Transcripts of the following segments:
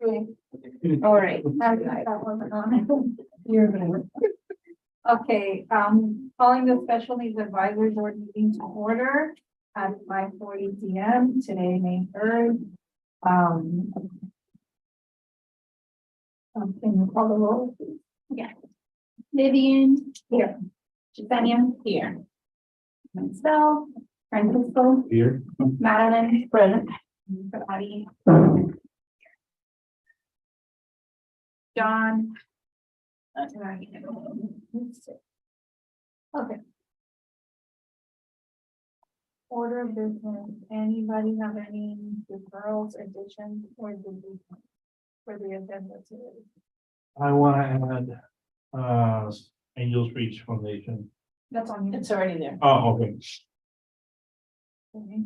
All right. You're gonna. Okay, calling the Special Needs Advisory Board meeting to order at 5:40 p.m. today, May 3rd. Can you call the roll, please? Yeah. Vivian. Here. Jasenia. Here. Marcel. Francisco. Here. Madeline. Present. Abby. John. Okay. Order of business. Anybody have any deferrals, additions, or deletions for the agenda today? I want to add, Angels Reach Foundation. That's on you. It's already there. Oh, okay. Okay.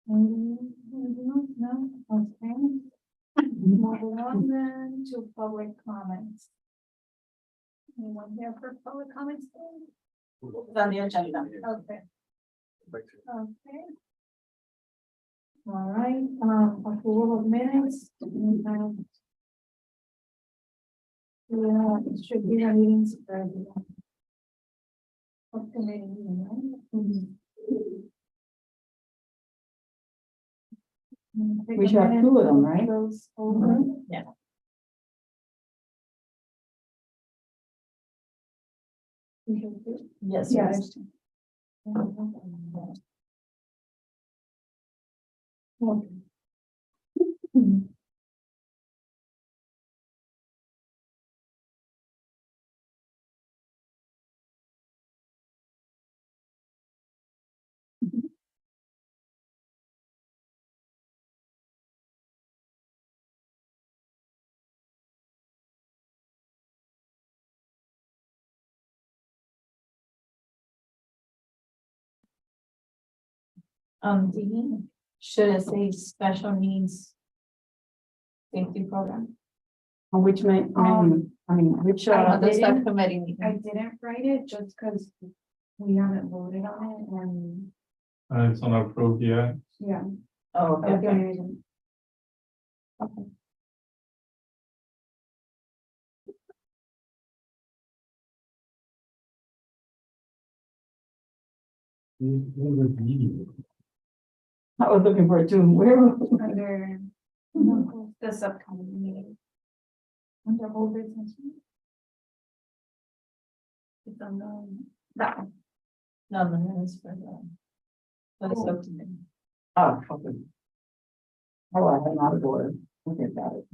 No, okay. Moving on then to public comments. Anyone here for public comments? It's on the agenda. Okay. Okay. All right, approval of minutes. Yeah, it should be a meetings for everyone. Committee meeting, right? We should have two of them, right? Those over. Yeah. We should do- Yes. Yeah, yes. there's two. Okay. D, should it say special needs safety program? On which which I The didn't- subcommittee meeting. I didn't write it just because we haven't voted on it and, It's not approved yet. yeah. Oh, That was the okay. only reason. I was looking for it too. Where? Under the subcommittee meeting. Under whole business. It's on that one. No, no, it's for the subcommittee. Oh, okay. Oh, I am out of order. Okay, got it.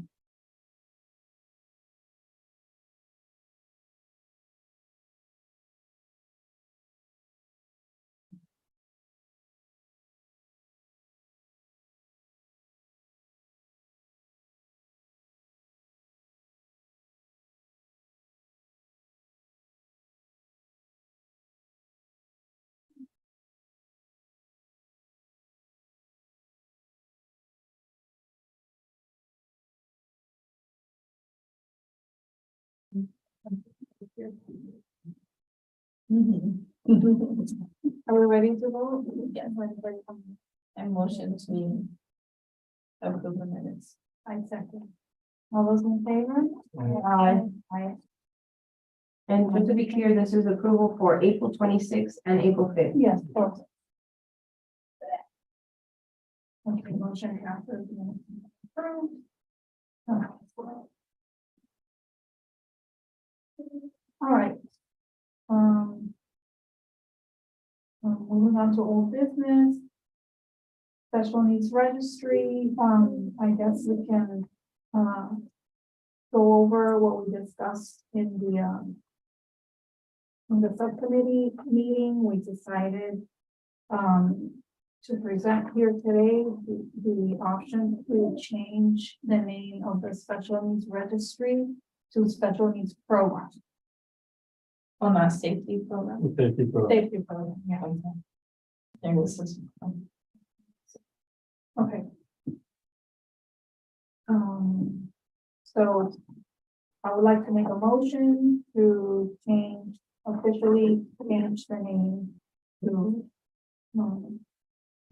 Are we ready to vote? Yes. I motion to approve the minutes. I second. All those in favor? Aye. Aye. And just to be clear, this is approval for April 26th and April 5th. Yes, of course. Okay, motion passes. Approved. All right. Moving on to old business. Special needs registry, I guess we can, go over what we discussed in the subcommittee meeting. We decided, to present here today, the option to change the name of the special needs registry to special needs program. On our safety program. Safety program. Safety program, yeah. There was this. Okay. So I would like to make a motion to officially change the name to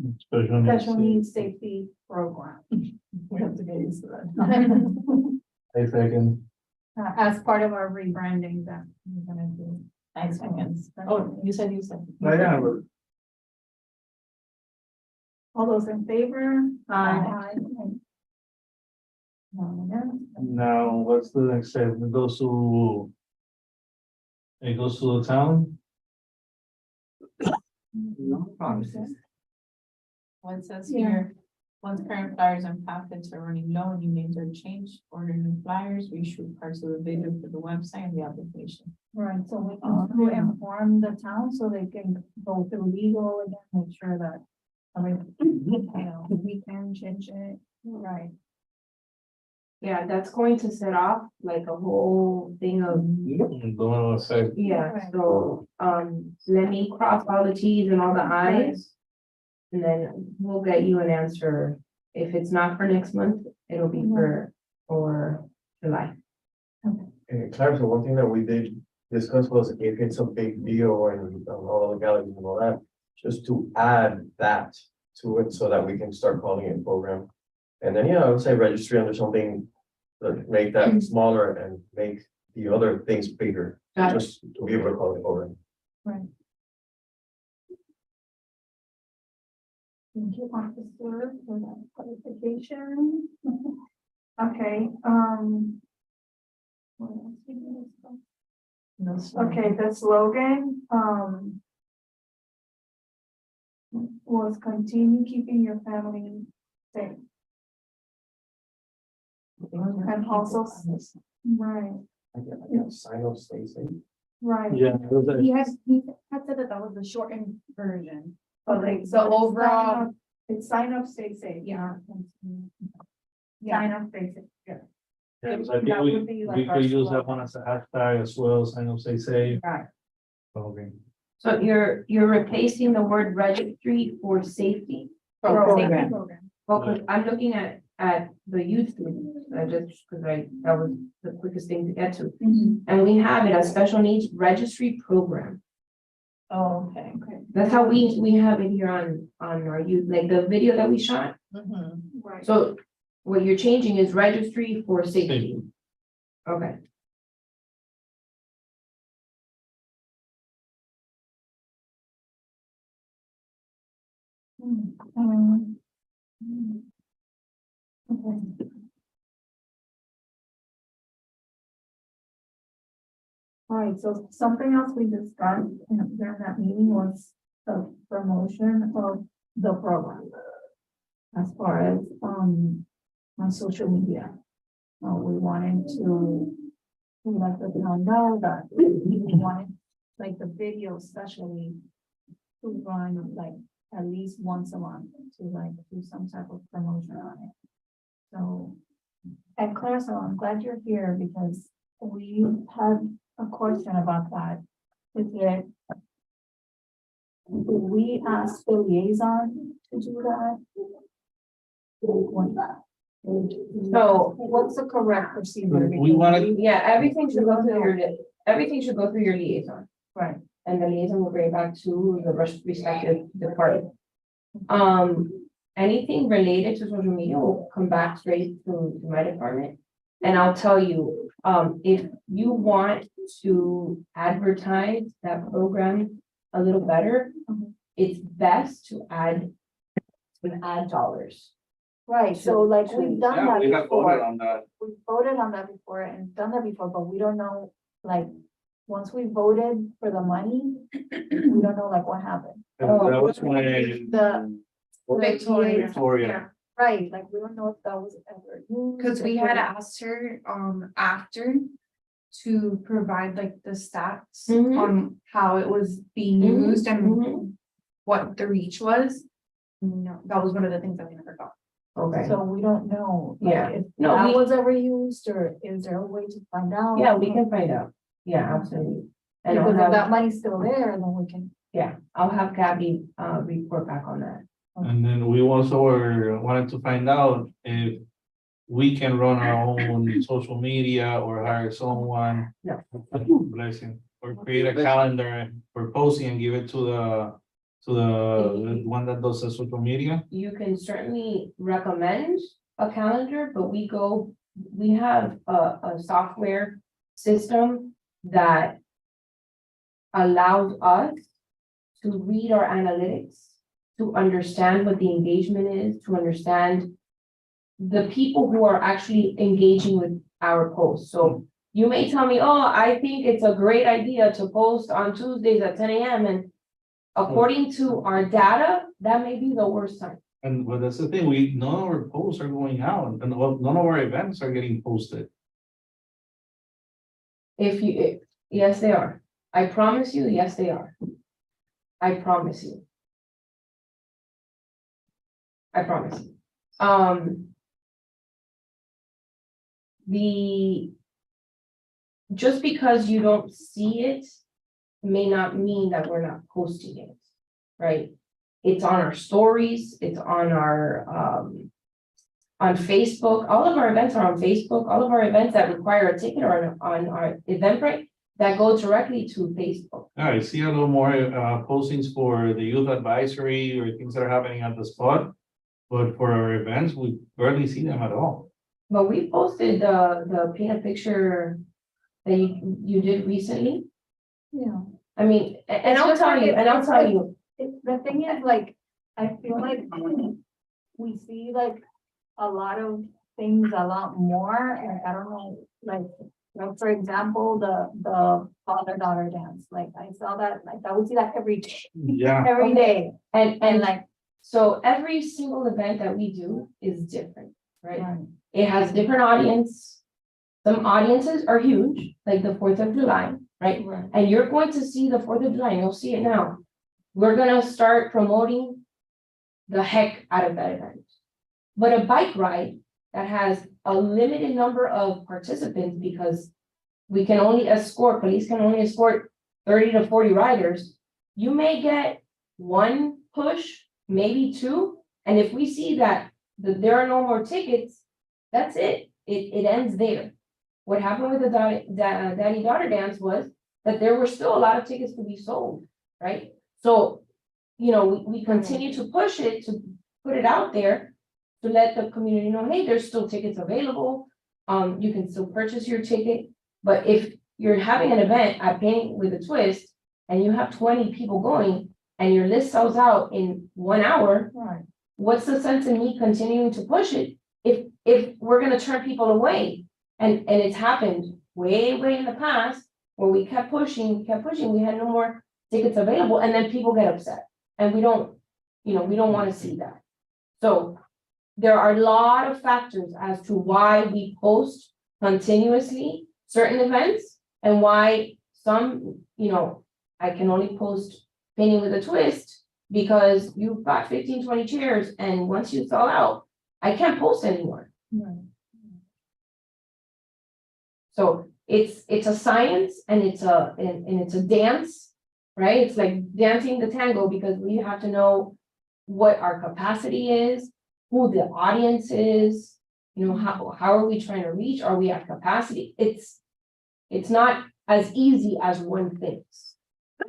special needs safety program. We have to get used to that. I second. As part of our rebranding that we're gonna do. I second. Oh, you said. Yeah, All those in favor? Aye. now what's the next step? It goes to the town? No What it says Yeah. here, once current flyers and pamphlets are running low, new names are changed, order new flyers, reshoot parts of the video for the website and the application. Right, so we can inform the town so they can go through legal again, make sure that. I mean, you know, we can change it, right? Yeah, that's going to set off like a whole thing of, Don't effect. yeah, Right. so, let me cross all the Ts and all the Is. And then we'll get you an answer. If it's not for next month, it'll be for July. And Clarissa, one thing that we did discuss was if it's a big deal and all the legalities and all that, just to add that to it so that we can start calling it program. And then, yeah, I would say registry under something, make that smaller and make the other things bigger, Got it. just to be able to call it program. Right. Thank you, officer, for that clarification. Okay, what else we need to discuss? Okay, the slogan, was continue keeping your family safe. And also, right, I get sign up, stay safe. right. Yeah. He had said that was the shortened version, but Okay, like so the overall, it's sign up, stay safe. yeah. Sign up, stay safe, yeah. Yeah, so I That think would be we like our could use that slogan. one as a hashtag as well, sign up, stay safe. Right. Okay. So you're replacing the word registry for safety. Program. Well, 'cause I'm looking at the youth students, just because that was the quickest thing to get to. Mhm. And we have it as special needs registry program. Oh, okay. Okay, That's how we have it here on our youth, like the video that we shot. Mhm. right. So what you're changing is registry for safety. Safety. Okay. Okay. All right, so something else we discussed during that meeting was the promotion of the program. As far as, on social media. We wanted to let the town know that we wanted, like the video especially, to run like at least once a month to like do some type of promotion on it. So, and Claire, so I'm glad you're here because we had a question about that. Is it, do we ask the liaison to do that? So What's the correct procedure? We wanted- yeah, everything should go through your liaison. Right. And the liaison will bring it back to the respective department. Anything related to social media will come back straight to my department. And I'll tell you, if you want to advertise that program a little better, it's best to add dollars. Right, so like we've done that before. on that. We voted on that before and done that before, but we don't know, like, once we voted for the money, we don't know like what happened. That was when The. Victoria. Right, like we don't know if that was ever used. Cause we had asked her, after to provide like the stats Mhm. on how it was being Mhm, used and mhm. what the reach was. No, that was one of the things that we never got. Okay, So we don't know. like, Yeah. If No, that we- was ever used, or is there a way to find out? yeah, we can find out. Yeah, absolutely. And I'll Because if that have, money's still there, then we can. yeah, I'll have Gabby, report back on that. And then we also wanted to find out if we can run our own social media or hire someone. No. Blessing, or create a calendar for posting and give it to to the one that does the social media? You can certainly recommend a calendar, but we have a software system that allows us to read our analytics, to understand what the engagement is, to understand the people who are actually engaging with our posts. So you may tell me, oh, I think it's a great idea to post on Tuesdays at 10 a.m. And according to our data, that may be the worst time. And but that's the thing, none of our posts are going out, and none of our events are getting posted. Yes, they are. I promise you, yes, they are. I promise you. I promise you. Just because you don't see it may not mean that we're not posting it, right? It's on our stories, it's on our, on Facebook. All of our events are on Facebook. All of our events that require a ticket are on our Eventbrite that go directly to Facebook. Yeah, I see a little more postings for the youth advisory or things that are happening at the spot. But for our events, we barely see them at all. But we posted the paint a picture that you did recently. Yeah. I mean, and It's I'll just tell like you, it- and I'll it's tell like- you, The thing is, like, I feel like we see like a lot of things a lot more, like, I don't know, like, for example, the father-daughter dance, like, I saw that, like, I would see that every day, Yeah, every day, and and like, so every single event that we do is different, right? right, It has different audience. Some audiences are huge, like the 4th of July, right? right, And you're going to see the 4th of July, and you'll see it now. We're gonna start promoting the heck out of that event. But a bike ride that has a limited number of participants because police can only escort 30 to 40 riders. You may get one push, maybe two, and if we see that there are no more tickets, that's it. It ends there. What happened with the daddy-daughter dance was that there were still a lot of tickets to be sold, right? So, you know, we continue to push it, to put it out there, to let the community know, hey, there's still tickets available. You can still purchase your ticket, but if you're having an event at Painting with a Twist and you have 20 people going and your list sells out in 1 hour, right. what's the sense in me continuing to push it if we're gonna turn people away? And it's happened way in the past where we kept pushing, we had no more tickets available, and then people get upset. And we don't want to see that. So there are a lot of factors as to why we post continuously certain events and why some, I can only post Painting with a Twist because you've got 15, 20 chairs, and once you sell out, I can't post anymore. Right. So it's a science and it's a dance, right? It's like dancing the tango because we have to know what our capacity is, who the audience is, how are we trying to reach? Are we at capacity? It's not as easy as one thinks.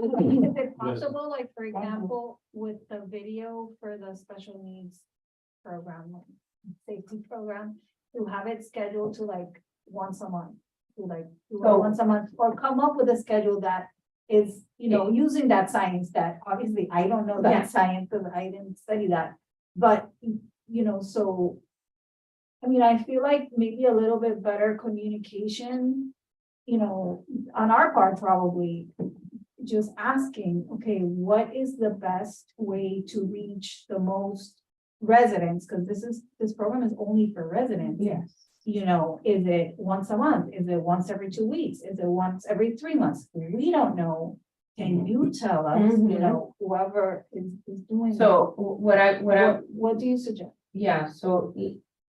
Is it possible, like, for example, with the video for the special needs program, safety program, to have it scheduled to like once a month? To like do it So- once a month, or come up with a schedule that is, using that science that obviously I don't know Yeah. that science because I didn't study that. But, so. I mean, I feel like maybe a little bit better communication, on our part, probably. Just asking, okay, what is the best way to reach the most residents? Because this program is only for residents. Yes. Is it once a month? Is it once every 2 weeks? Is it once every 3 months? We don't know. Can you tell us, Mhm. whoever is doing? So What do you suggest? yeah, so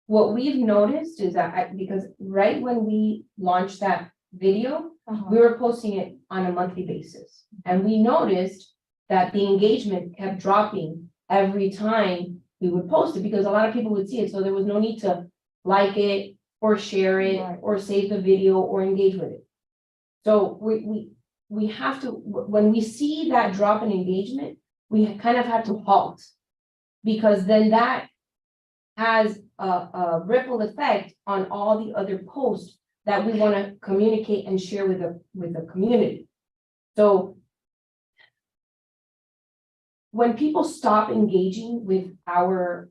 what we've noticed is that because right when we launched that video, we were posting it on a monthly basis. And we noticed that the engagement kept dropping every time we would post it because a lot of people would see it. So there was no need to like it or share it Right. or save the video or engage with it. So we have to, when we see that drop in engagement, we kind of had to halt. Because then that has a ripple effect on all the other posts that we want to communicate and share with the community. So when people stop engaging with our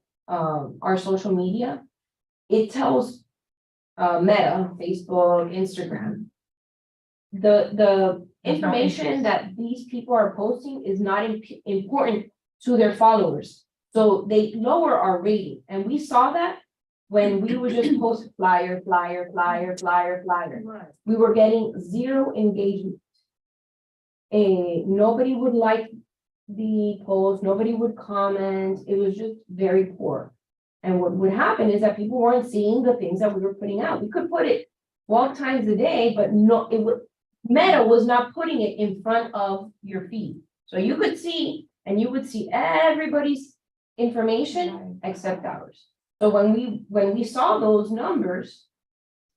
social media, it tells Meta, Facebook, Instagram, the information that these people are posting is not important to their followers. So they lower our rating, and we saw that when we would just post flyer. We were getting 0 engagement. Nobody would like the post, nobody would comment, it was just very poor. And what would happen is that people weren't seeing the things that we were putting out. We could put it 12 times a day, but no, Meta was not putting it in front of your feed. So you could see, and you would see everybody's information except ours. So when we saw those numbers,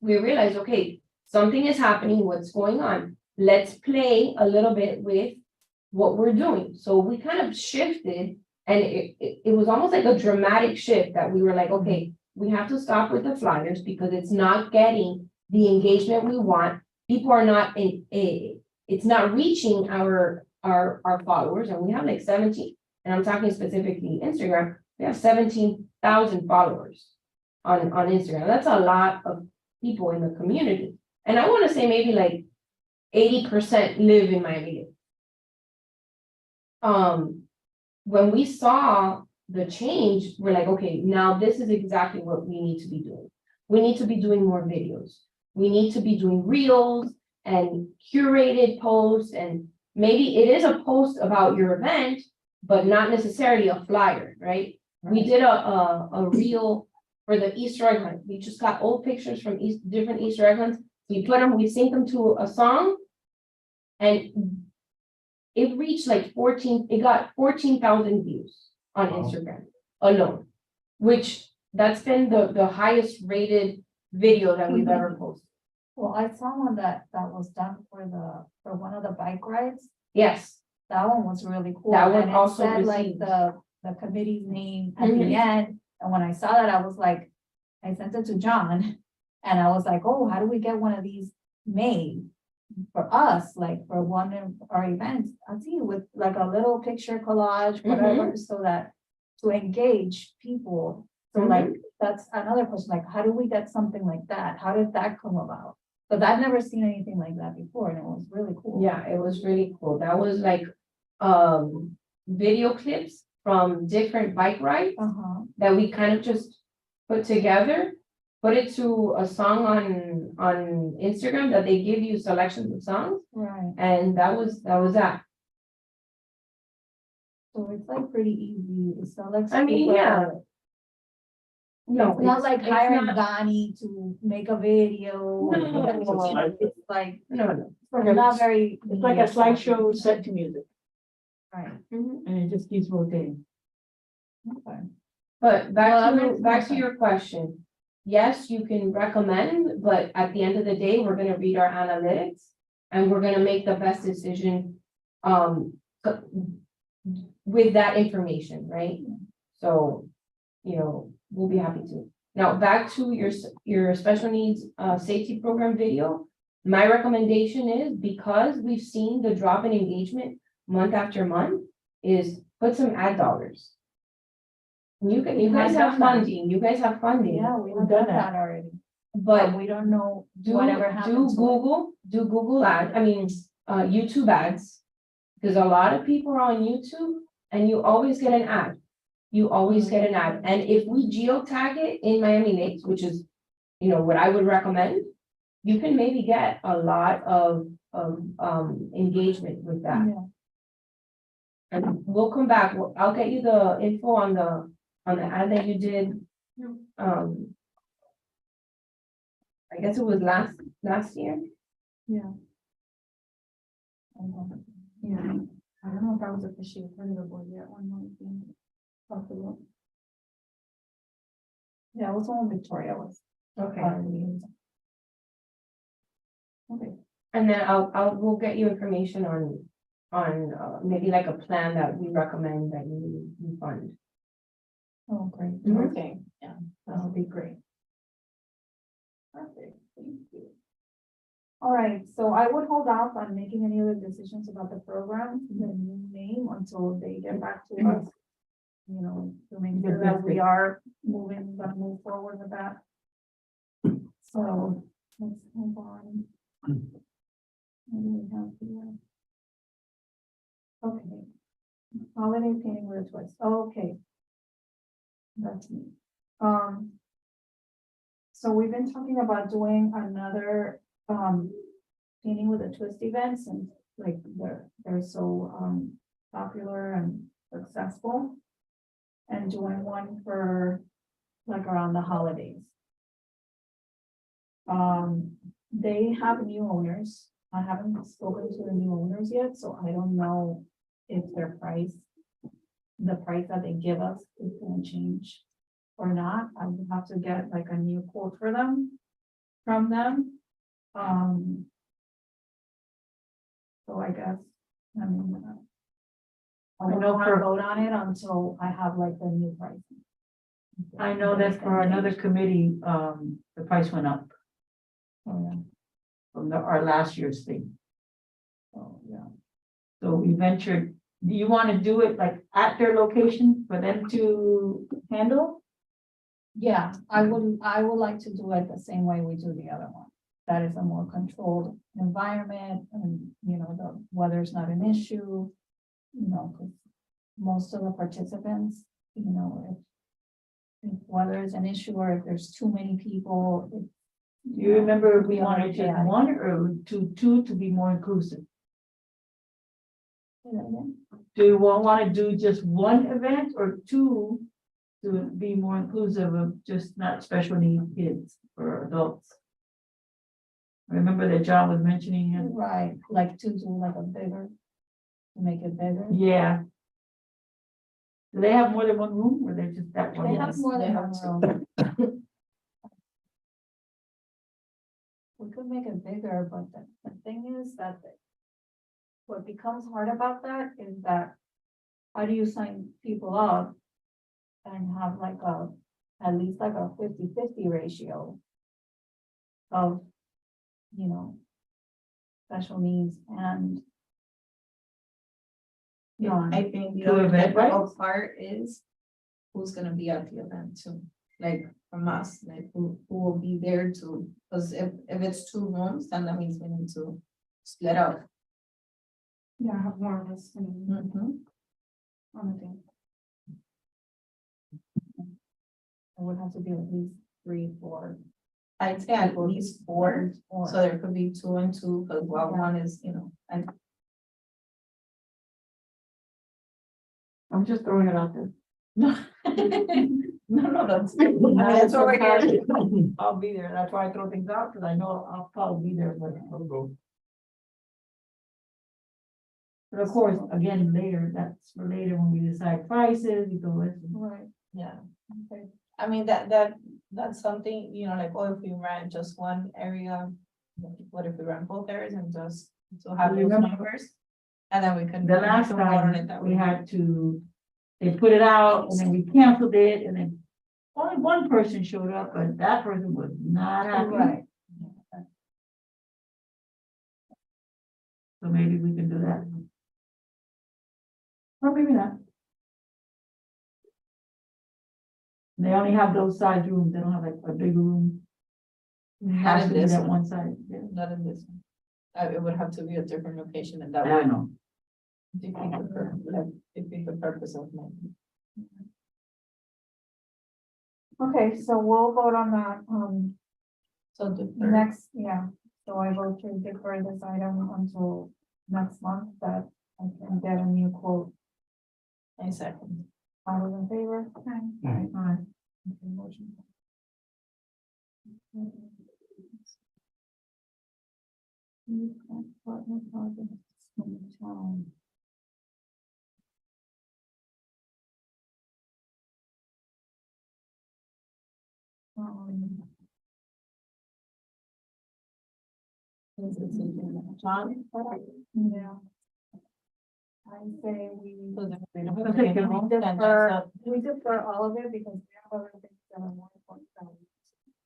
we realized, okay, something is happening, what's going on? Let's play a little bit with what we're doing. So we kind of shifted, and it was almost like a dramatic shift that we were like, okay, we have to stop with the flyers because it's not getting the engagement we want. People are not it's not reaching our followers, and we have like 17, and I'm talking specifically Instagram, we have 17,000 followers on Instagram. That's a lot of people in the community. And I want to say maybe like 80% live in Miami. When we saw the change, we're like, okay, now this is exactly what we need to be doing. We need to be doing more videos. We need to be doing reels and curated posts, and maybe it is a post about your event, but not necessarily a flyer, right? We did a reel for the Easter egg hunt. We just got old pictures from different Easter egg hunts. We put them, we synced them to a song, and it reached like it got 14,000 views on Instagram alone, which that's been the highest rated video that we've ever posted. Well, I saw one that was done for one of the bike rides. Yes, That one was really cool. That one and it also said, like received- the committee's name at Mhm. the end. And when I saw that, I was like, I sent it to John. And I was like, oh, how do we get one of these made for us, like for one of our events? I'll see with like a little picture collage, whatever, so that to engage people. So like, that's another question, like, how do we get something like that? How did that come about? Because I've never seen anything like that before, and it was really cool. yeah, it was really cool. That was like video clips from different bike rides that we kind of just put together, put it to a song on Instagram that they give you selections of songs, Right. and that was that. So it's like pretty easy. It's not like. I mean, super- yeah. No, It's not like it's hiring not- Donnie to make a video. No. It's like, No. it's not very. It's like a slideshow set to music, Right. Mhm. and it just keeps rotating. Okay. But Well, back that to makes back to sense. your question. Yes, you can recommend, but at the end of the day, we're gonna read our analytics and we're gonna make the best decision with that information, right? So, we'll be happy to. Now, back to your special needs safety program video. My recommendation is, because we've seen the drop in engagement month after month, is put some ad dollars. You guys have funding, Yeah, we've We've done done that already, but but we don't know do whatever happens. do Google ads, YouTube ads. Because a lot of people are on YouTube and you always get an ad. You always get an ad. And if we geotag it in Miami Lakes, which is, what I would recommend, you can maybe get a lot of engagement with that. Yeah. And we'll come back. I'll get you the info on the ad that you did. I guess it was last year. Yeah. Yeah, I don't know if I was officially part of the board yet, one more thing. Possible. Yeah, it was when Victoria was. Okay. part of the meeting. Okay. And then we'll get you information on, maybe like a plan that we recommend that you fund. Oh, great. Mhm. Okay, yeah, That'll be great. perfect, thank you. All right, so I would hold off on making any other decisions about the program, the new name, until they get back to us. You know, to make sure that we are gonna move forward with that. So, let's move on. What do we have here? Okay. Holiday painting with a twist, okay. That's me. So we've been talking about doing another, painting with a twist events, and like they're so, popular and successful. And doing one for like around the holidays. They have new owners. I haven't spoken to the new owners yet, so I don't know if their price, the price that they give us is gonna change or not. I would have to get like a new quote for them, from them. So I guess, I mean, I I know don't for- vote on it until I have like the new price. I know that for another committee, the price went up Oh, yeah, from our last year's thing. oh, yeah. So we ventured, do you want to do it like at their location for them to handle? Yeah, I would like to do it the same way we do the other one. That is a more controlled environment, and, you know, the weather's not an issue. You know, 'cause most of the participants, you know, if weather is an issue, or if there's too many people. Do you remember if we wanted Yeah. just one or two to be more inclusive? Say that again? Do you want to do just one event or two to be more inclusive of just not special needs kids or adults? Remember that John was mentioning it? Right, like to do like a bigger, to make it bigger. Yeah. Do they have more than one room or they just that one? They have more they than have one room. We could make it bigger, but the thing is that what becomes hard about that is that how do you sign people up and have like at least like a 50-50 ratio of, you know, special needs and non. I think the To other event, right? difficult part is who's gonna be at the event too, like from us, like who will be there too, because if it's 2 rooms, then that means we need to split up. Yeah, have more of us Mhm. on the team. It would have to be at least 3, 4. I'd say at least 4, Or, so there could be 2 and 2, because while Yeah. one is, you know, and I'm just throwing it out there. no, that's what we're here. I'll be there. That's why I throw things out, because I know I'll probably be there, but I'll go. but of course, again, later, that's for later when we decide prices, we go with. right, Yeah, okay. I mean, that's something, you know, like, oh, if we rent just one area, what if we rent both areas and just to have those Remember- numbers? And then we can. The last we can vote on it time, that we way. had to, they put it out and then we canceled it and then only one person showed up, but that person was not happy. Right. So maybe we can do that. Or maybe not. They only have those side rooms, they don't have like a big room. It Not has in to be this that one. one side, yeah. Not in this one. It would have to be a different location and that I would know. defeat the purpose of it. Okay, so we'll vote on that, So the next, yeah, so I vote to defer this item until next month, that I can get a new quote. I second. All those in favor? Aye. Alright. Okay, motion. Partner projects in the town. John? Yeah. I say we, defer. we defer all of it because we have other things that are more important than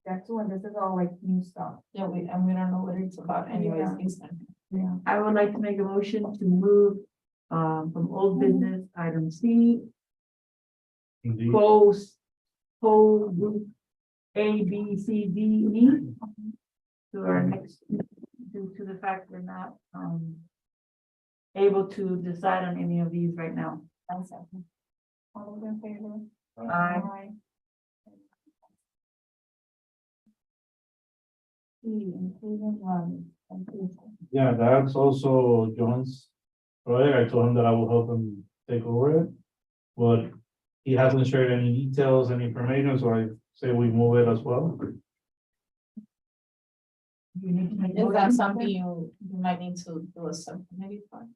that too, and this is all like new stuff. Yeah, we don't know what it's about anyways. Yeah. these times. Yeah. I would like to make a motion to move, from old business item C, Indeed. close, whole group A, B, C, D, E. To our next, due to the fact we're not, able to decide on any of these right now. All those in favor? Aye. E, including one, Yeah, that's also John's project. I told him that I will help him take over it. But he hasn't shared any details, any information, so I say we move it as well. You need to make a Is that motion. something you might need to do a subcommittee for?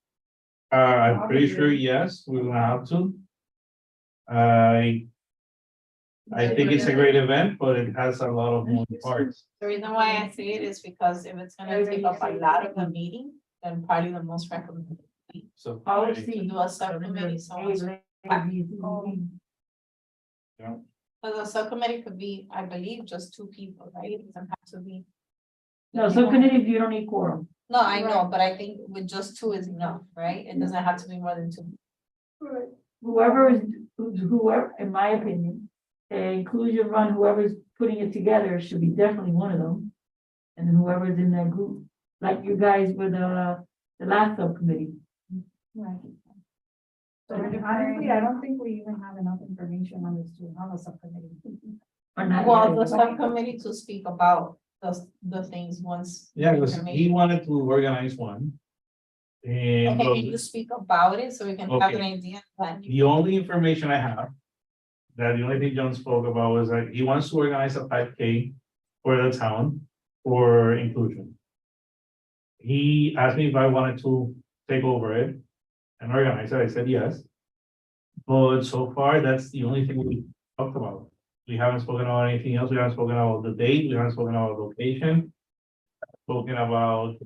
I'm pretty sure, yes, we're gonna have to. I think it's a great event, but it has a lot of moving parts. The reason why I say it is because if it's gonna take up a lot of the meeting, then probably the most recommended. So. Policy. Do a subcommittee, so A, B, C, D. Yeah. Because a subcommittee could be, I believe, just 2 people, right? It doesn't have to be. No, subcommittee, you don't need quorum. No, I know, but I think with just 2 is enough, right? It doesn't have to be more than 2. Whoever, in my opinion, the inclusion run, whoever's putting it together should be definitely one of them. And then whoever's in that group, like you guys were the last subcommittee. right. So honestly, I don't think we even have enough information on this to have a subcommittee. Or not Well, yet. the subcommittee to speak about the things once. Yeah, because he wanted to organize one. And Okay, can you speak about it so we can have Okay. an idea? Then the only information I have, that the only thing John spoke about was that he wants to organize a 5K for the town for inclusion. He asked me if I wanted to take over it and organize it. I said yes. But so far, that's the only thing we talked about. We haven't spoken about anything else. We haven't spoken about the date. We haven't spoken about location. Spoken about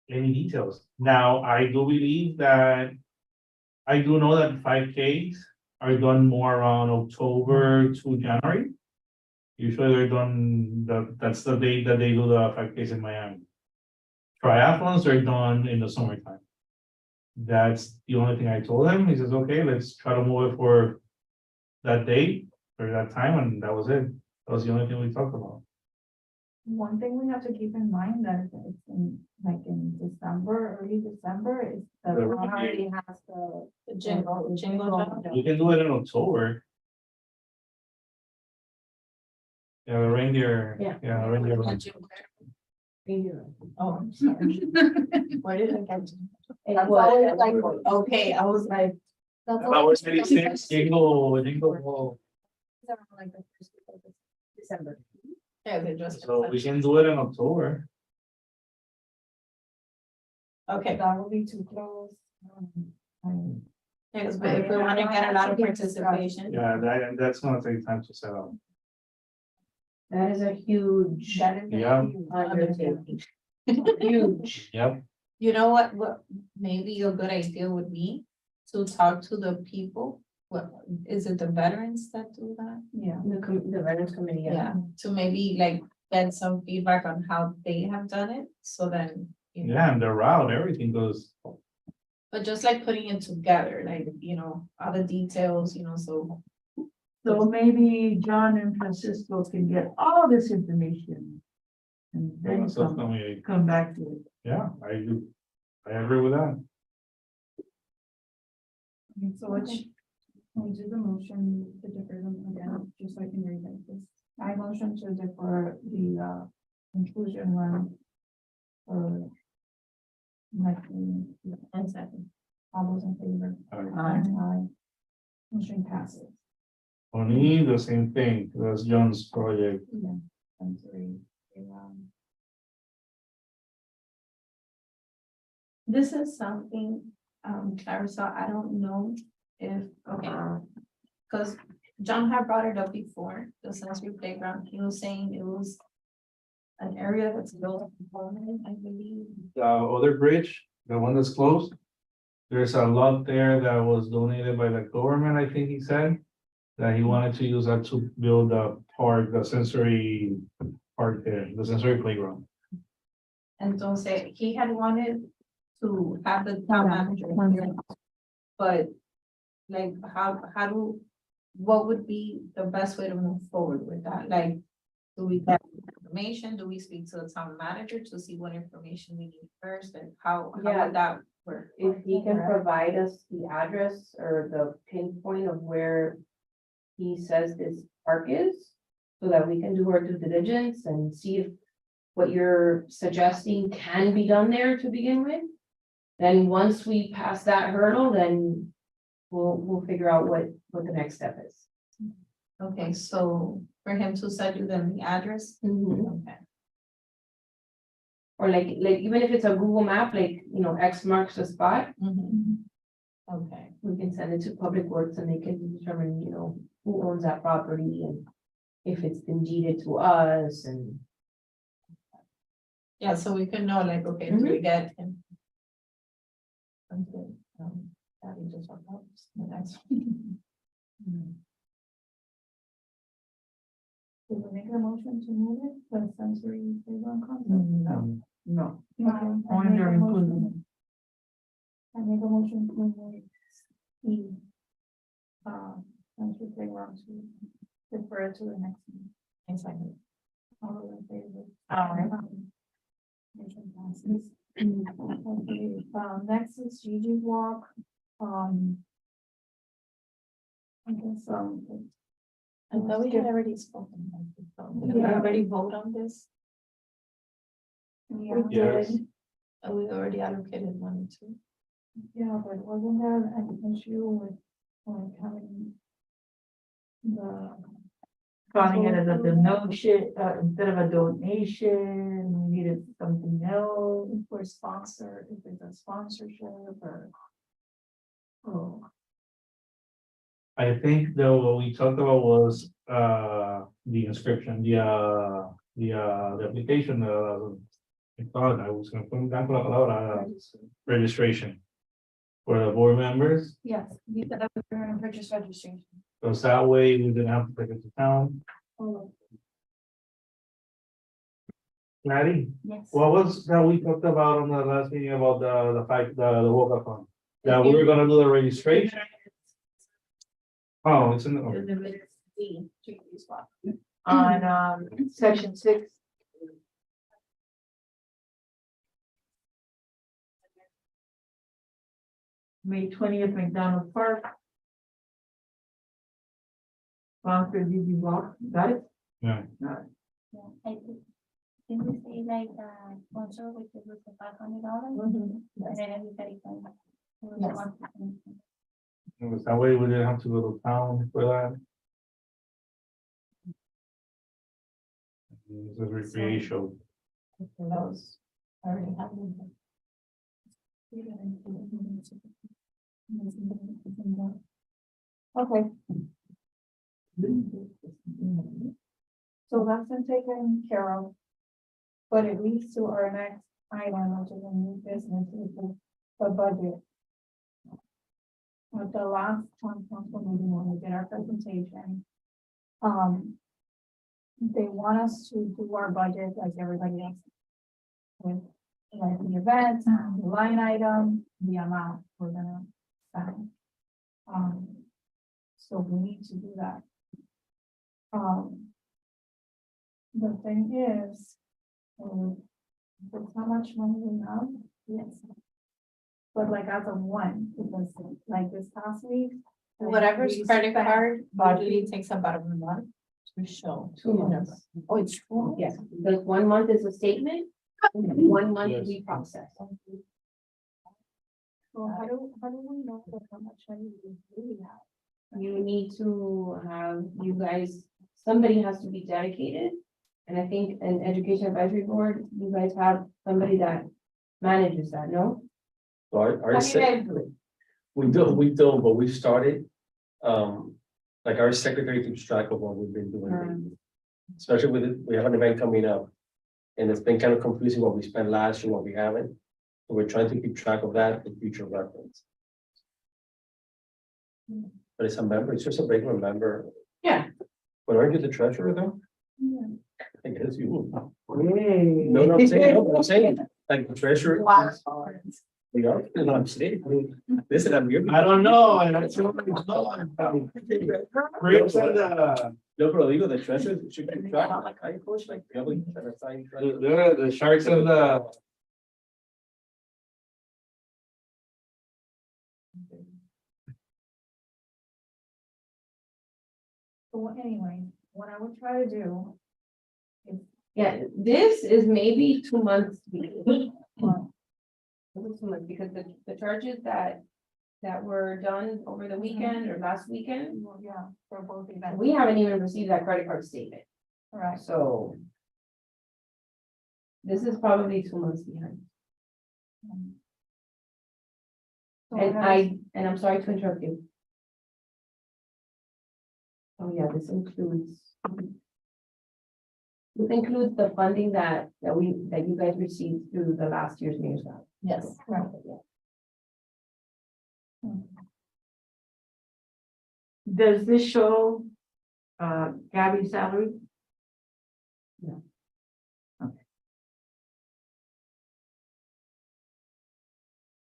any details. Now, I do believe that. I do know that 5Ks are done more around October to January. Usually they're done, that's the date that they do the 5Ks in Miami. Triathlons are done in the summertime. That's the only thing I told him. He says, okay, let's try to move it for that date or that time, and that was it. That was the only thing we talked about. One thing we have to keep in mind that it's in, like in December, early December, is the The town already has the. jingle. We can do it in October. Yeah, the reindeer. Yeah. Yeah, the reindeer. Oh, I'm sorry. Where did it get? It was- Like, okay, I was like, That's That was 26, jingle. Like the first week of December. yeah, they just. So we can do it in October. Okay, That will be too close. yes, but if we want to get a lot of participation. Yeah, that's gonna take time to set up. That is a huge That is. a Yeah. huge- undertaking. Huge. Yep. You know what maybe a good idea would be to talk to the people. What, is it the veterans that do that? Yeah. The veterans committee, yeah. To maybe like get some feedback on how they have done it, so then. You know, Yeah, and the route, everything goes. but just like putting it together, like, all the details, so. So maybe John and Francisco can get all this information. And then So come back to it. yeah, I do. I agree with that. Okay, so let's, can we do the motion to defer them again, just so I can read this? I motion to defer the inclusion run. For. Next meeting. And second. All those in favor? Aye. Aye. Motion passes. For me, the same thing, that's John's project. Yeah. And three. This is something, Clarissa, I don't know if, okay. Cause John had brought it up before, the sensory playground, he was saying it was. An area that's built, I believe. The other bridge, the one that's closed, there's a lot there that was donated by the government, I think he said. That he wanted to use that to build a park, the sensory park there, the sensory playground. And don't say, he had wanted to have the town manager here. But like, what would be the best way to move forward with that? Like, do we get information? Do we speak to the town manager to see what information we need first? And how Yeah. would that work? If he can provide us the address or the pinpoint of where he says this park is, so that we can do our due diligence and see if what you're suggesting can be done there to begin with. Then once we pass that hurdle, then we'll figure out what the next step is. Okay, so for him to send you then the address? Okay. Or like even if it's a Google map, like, you know, X marks the spot, Okay, we can send it to Public Works and they can determine, you know, who owns that property and if it's been deeded to us and. yeah, so we can know like, okay, do we get him? Okay, that we just talked about, the next one. Did we make a motion to move it, the sensory playground concept? No, no, Okay, I only make their a motion- inclusion. I make a motion to move the sensory playground to defer to the next meeting. Exactly. All those in favor? Aye. Motion passes. Okay, next is Gigi Walk, I guess, I thought we had already spoken. about this, though. Did we Yeah. already vote on this? yeah, Yes. We already allocated money to. yeah, but wasn't there an issue with, like, having the, Calling it as a donation, instead of a donation, we needed something else. for sponsor, if it's a sponsorship or? Oh, I think that what we talked about was, the inscription, the application, I thought I was gonna put down la palabra, registration. For the board members, Yes, we could have a purchase registration. because that way we didn't have to take it to town. oh, Maddie, Yes. what was that we talked about on the last meeting about the walk-up? That we were gonna do the registration? Oh, it's in the. On, section 6. May 20th, McDonald Park. Sponsor Gigi Walk, got it? Yeah. Can we say like, sponsor with the $500? And then everybody can. Yes. Because that way we didn't have to go to town for that. This is recreation. Those already happened. okay, so that's been taken care of. But it leads to our next item, which is a new business, which is the budget. At the last council meeting, when we did our presentation, they want us to do our budget like everybody else. With like the event, the line item, the amount we're gonna spend. So we need to do that. The thing is, that's how much money we have, yes. But like as of one, because like this past week. Whatever's we credit spent- card usually takes about a month to show. 2 months. Oh, it's true. Yes, because 1 month is a statement, and 1 month Yes. we process. So how do we know how much money we really have? You need to have, you guys, somebody has to be dedicated. And I think an education advisory board, you guys have somebody that manages that, no? So How do you guys do it? we don't, but we started, like our secretary keeps track of what we've been doing. lately. Especially with it, we have an event coming up. And it's been kind of confusing what we spent last year, what we haven't. So we're trying to keep track of that for future reference. But it's a member, it's just a regular member. Yeah. But aren't you the treasurer though? Yeah. I guess you will. Yay. No, I'm saying, no, I'm saying, like the treasurer. Wow. We are, you know, I'm saying, I mean, listen, I'm here. I don't know, and I still don't know. Chris said, No, pero digo, the treasurer should be track, like, I coach, like, you know, that assign. the Sharks and the. So anyway, what I would try to do. Yeah, this is maybe 2 months. Well, This is 2 months, because the charges that were done over the weekend or last weekend, well, yeah, for both events. we haven't even received that credit card statement, Right. so. This is probably 2 months behind, So and how does- I'm sorry to interrupt you. Oh, yeah, this includes. This includes the funding that you guys received through the last year's Mayor's Gala. Yes. Right. Does this show, Gabby's salary?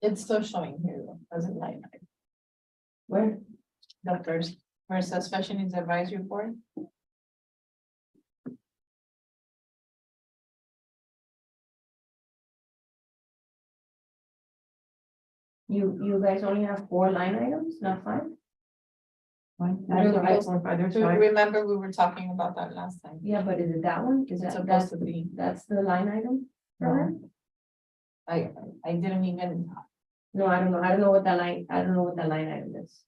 It's still showing here, doesn't like, Where? doctors, where it says special needs advisory board. You guys only have 4 line items, not 5? One, I don't know, three, four, five, there's five. Remember, we were talking about that last time. Yeah, but is it that one? Is It's that, supposed to be, that's the line item? for her? I didn't even, No, I don't know. I don't know what that line item is.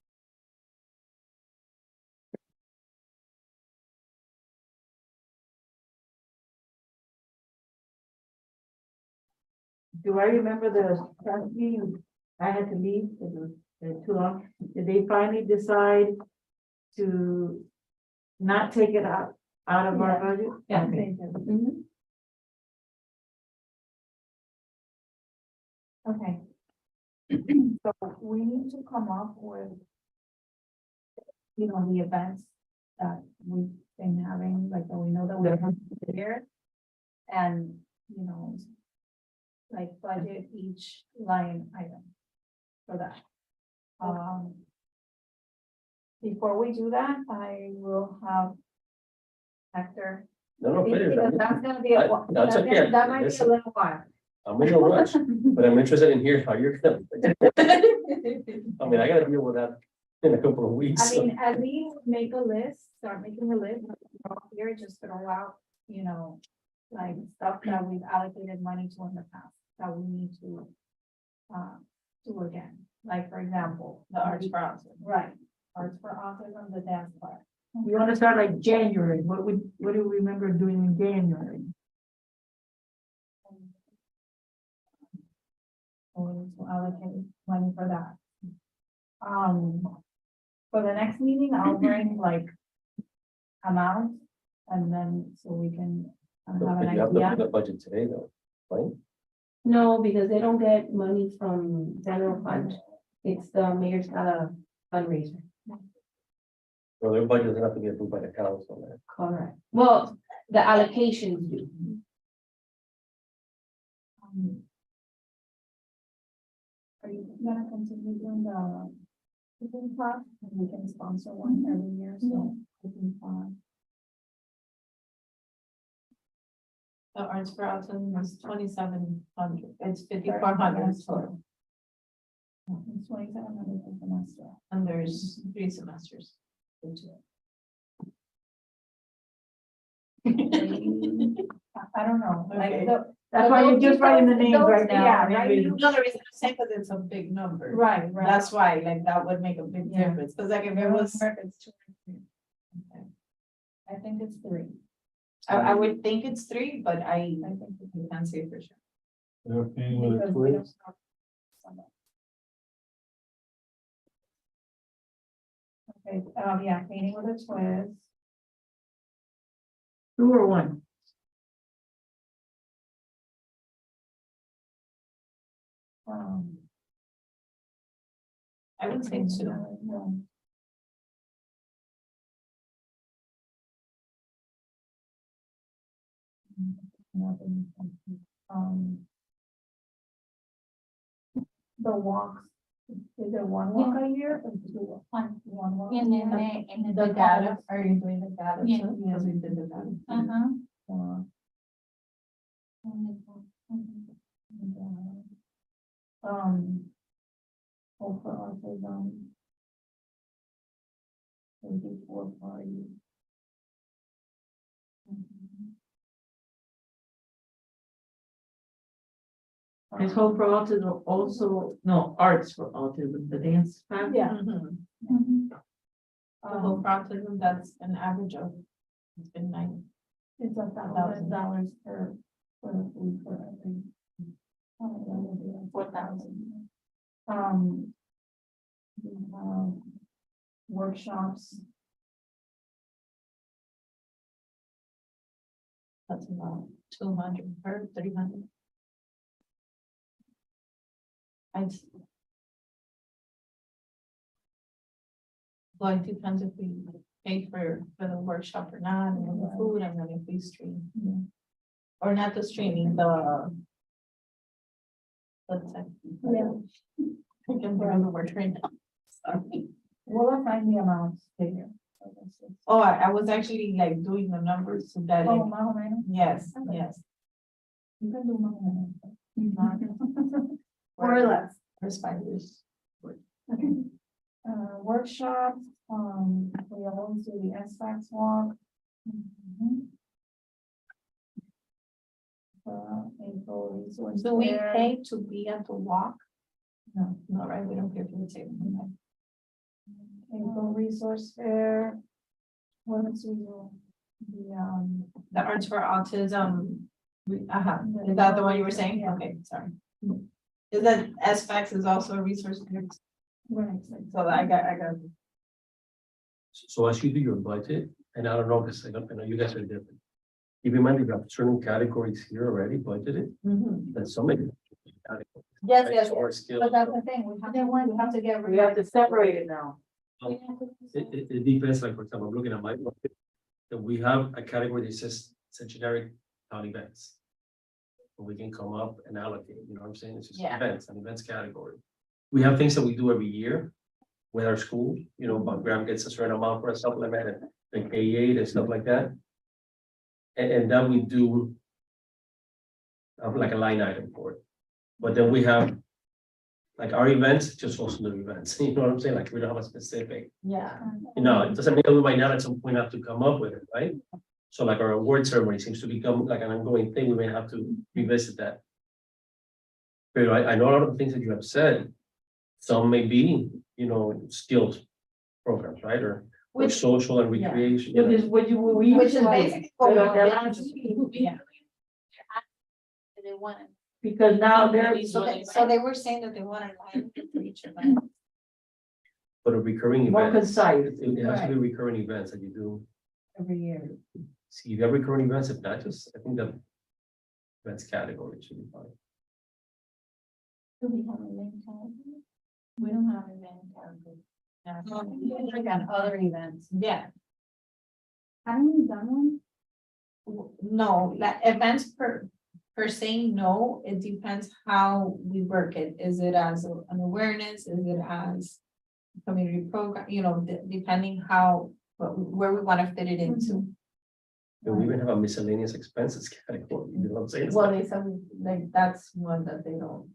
Do I remember the last meeting, I had to leave, it was too long, did they finally decide to not take it out of our budget? Yeah. Okay. Mhm. Okay. So we need to come up with. The events that we've been having, like, that we know that we're having here. And, like budget each line item for that. Before we do that, I will have Hector. No, finish. Because that's gonna be a while. That's okay. That might be a Listen. little while. I'm in no rush, but I'm interested in hearing how you're gonna. I mean, I gotta deal with that in a couple of weeks. I mean, at least make a list, start making a list, here, just throw out, like stuff that we've allocated money to in the past, that we need to. Do again, like, for example, the arts for autism. right, Arts for Autism, the dance class. You wanna start like January, what do we remember doing in January? We need to allocate money for that. For the next meeting, I'll bring like amounts, and then so we can have But an you have to idea. put the budget today though, right? No, because they don't get money from general fund. It's the Mayor's Gala fundraiser. Well, their budget doesn't have to be approved by the council, man. Correct. Well, the allocations do. Are you gonna continue doing the cooking class? We can sponsor one every year, so cooking class. The arts for autism is 2,700, it's 5,400 total, It's 2,700 per semester. and there's 3 semesters. into I don't know, like, Okay. That's why you're just writing the names those- right now. yeah, and then right. we- No, the reason I'm saying, because it's a big number. right, right. That's why, like, that would make a big Yeah. difference, because like if it was, It's 2. I think it's 3. I would think it's 3, but I I think it's you can't say for sure. They're paying with a because we don't twist. start Sunday. Okay, yeah, painting with a twist. 2 or 1? I would say 2. The walks, is it one walk a year or two? One. One walk. And then the The data. data, are you doing the data Yeah. too? Because we did the data. Uh-huh. For autism. Maybe 4 parties. Is Hope for Autism also, no, arts for autism, the dance. class? Yeah. Mhm. Mhm. The whole autism, that's an average of, it's been 9. It's $1,000 for the food for every. 4,000. We have workshops, That's about 200 or 300. Well, it depends if we pay for the workshop or not, and then the food, and then if we stream. Or not the streaming, the. Let's say. Yeah. I can remember the word right now. Sorry. we'll find the amounts figure. Oh, I was actually like doing the numbers so that, Oh, más o menos. yes, yes. You can do más o menos. More or less. For spiders. Workshops, we always do the SFAX walk. April resource. Do we fair. pay to be at the walk? No. No, right, we don't pay for the table. April resource fair. What else we do? The Arts for Autism. Is that the one you were saying? Yeah. Okay, sorry. Is that SFAX is also a resource? Right. So I got. So as you do your budget, and I don't know, because I know you guys are different. Keep in mind, you have certain categories here already budgeted, and so many. categories, Yes, right? yes, So our skills, But that's the thing, we have to get. We have to separate it now. it depends, like, for example, I'm looking at my budget, that we have a category that says, it's a generic town events. And we can come up and allocate, you know what I'm saying? It's just Yeah. events, an events category. We have things that we do every year with our school, you know, but Graham gets a certain amount for a supplement and K-8 and stuff like that. And that we do have like a line item for it. But then we have like our events, just also the events, you know what I'm saying? Like we don't have a specific, Yeah. you know, it doesn't mean that we might not at some point have to come up with it, right? So like our award ceremony seems to become like an ongoing thing. We may have to revisit that. But I know a lot of the things that you have said, some may be, you know, skills programs, right? Or Which, social and yeah. recreation. you know. Which is what you, we. which is basically. what we Yeah. Yeah. They wanted. Because now they're. So they were saying that they wanted line for each event. But a recurring More event. concise. It has to be recurring events that you do. Every year. See, if you have recurring events, if not, just, I think that events category should be fine. Do we have a event calendar? We don't have an event calendar. Like on other events. Yeah. Haven't we done one? No, like events per se, no, it depends how we work it. Is it as an awareness? Is it as a community program, you know, depending how, where we want to fit it into. And we even have a miscellaneous expenses category, you know what I'm saying? It's Well, like- they said, like, that's one that they don't,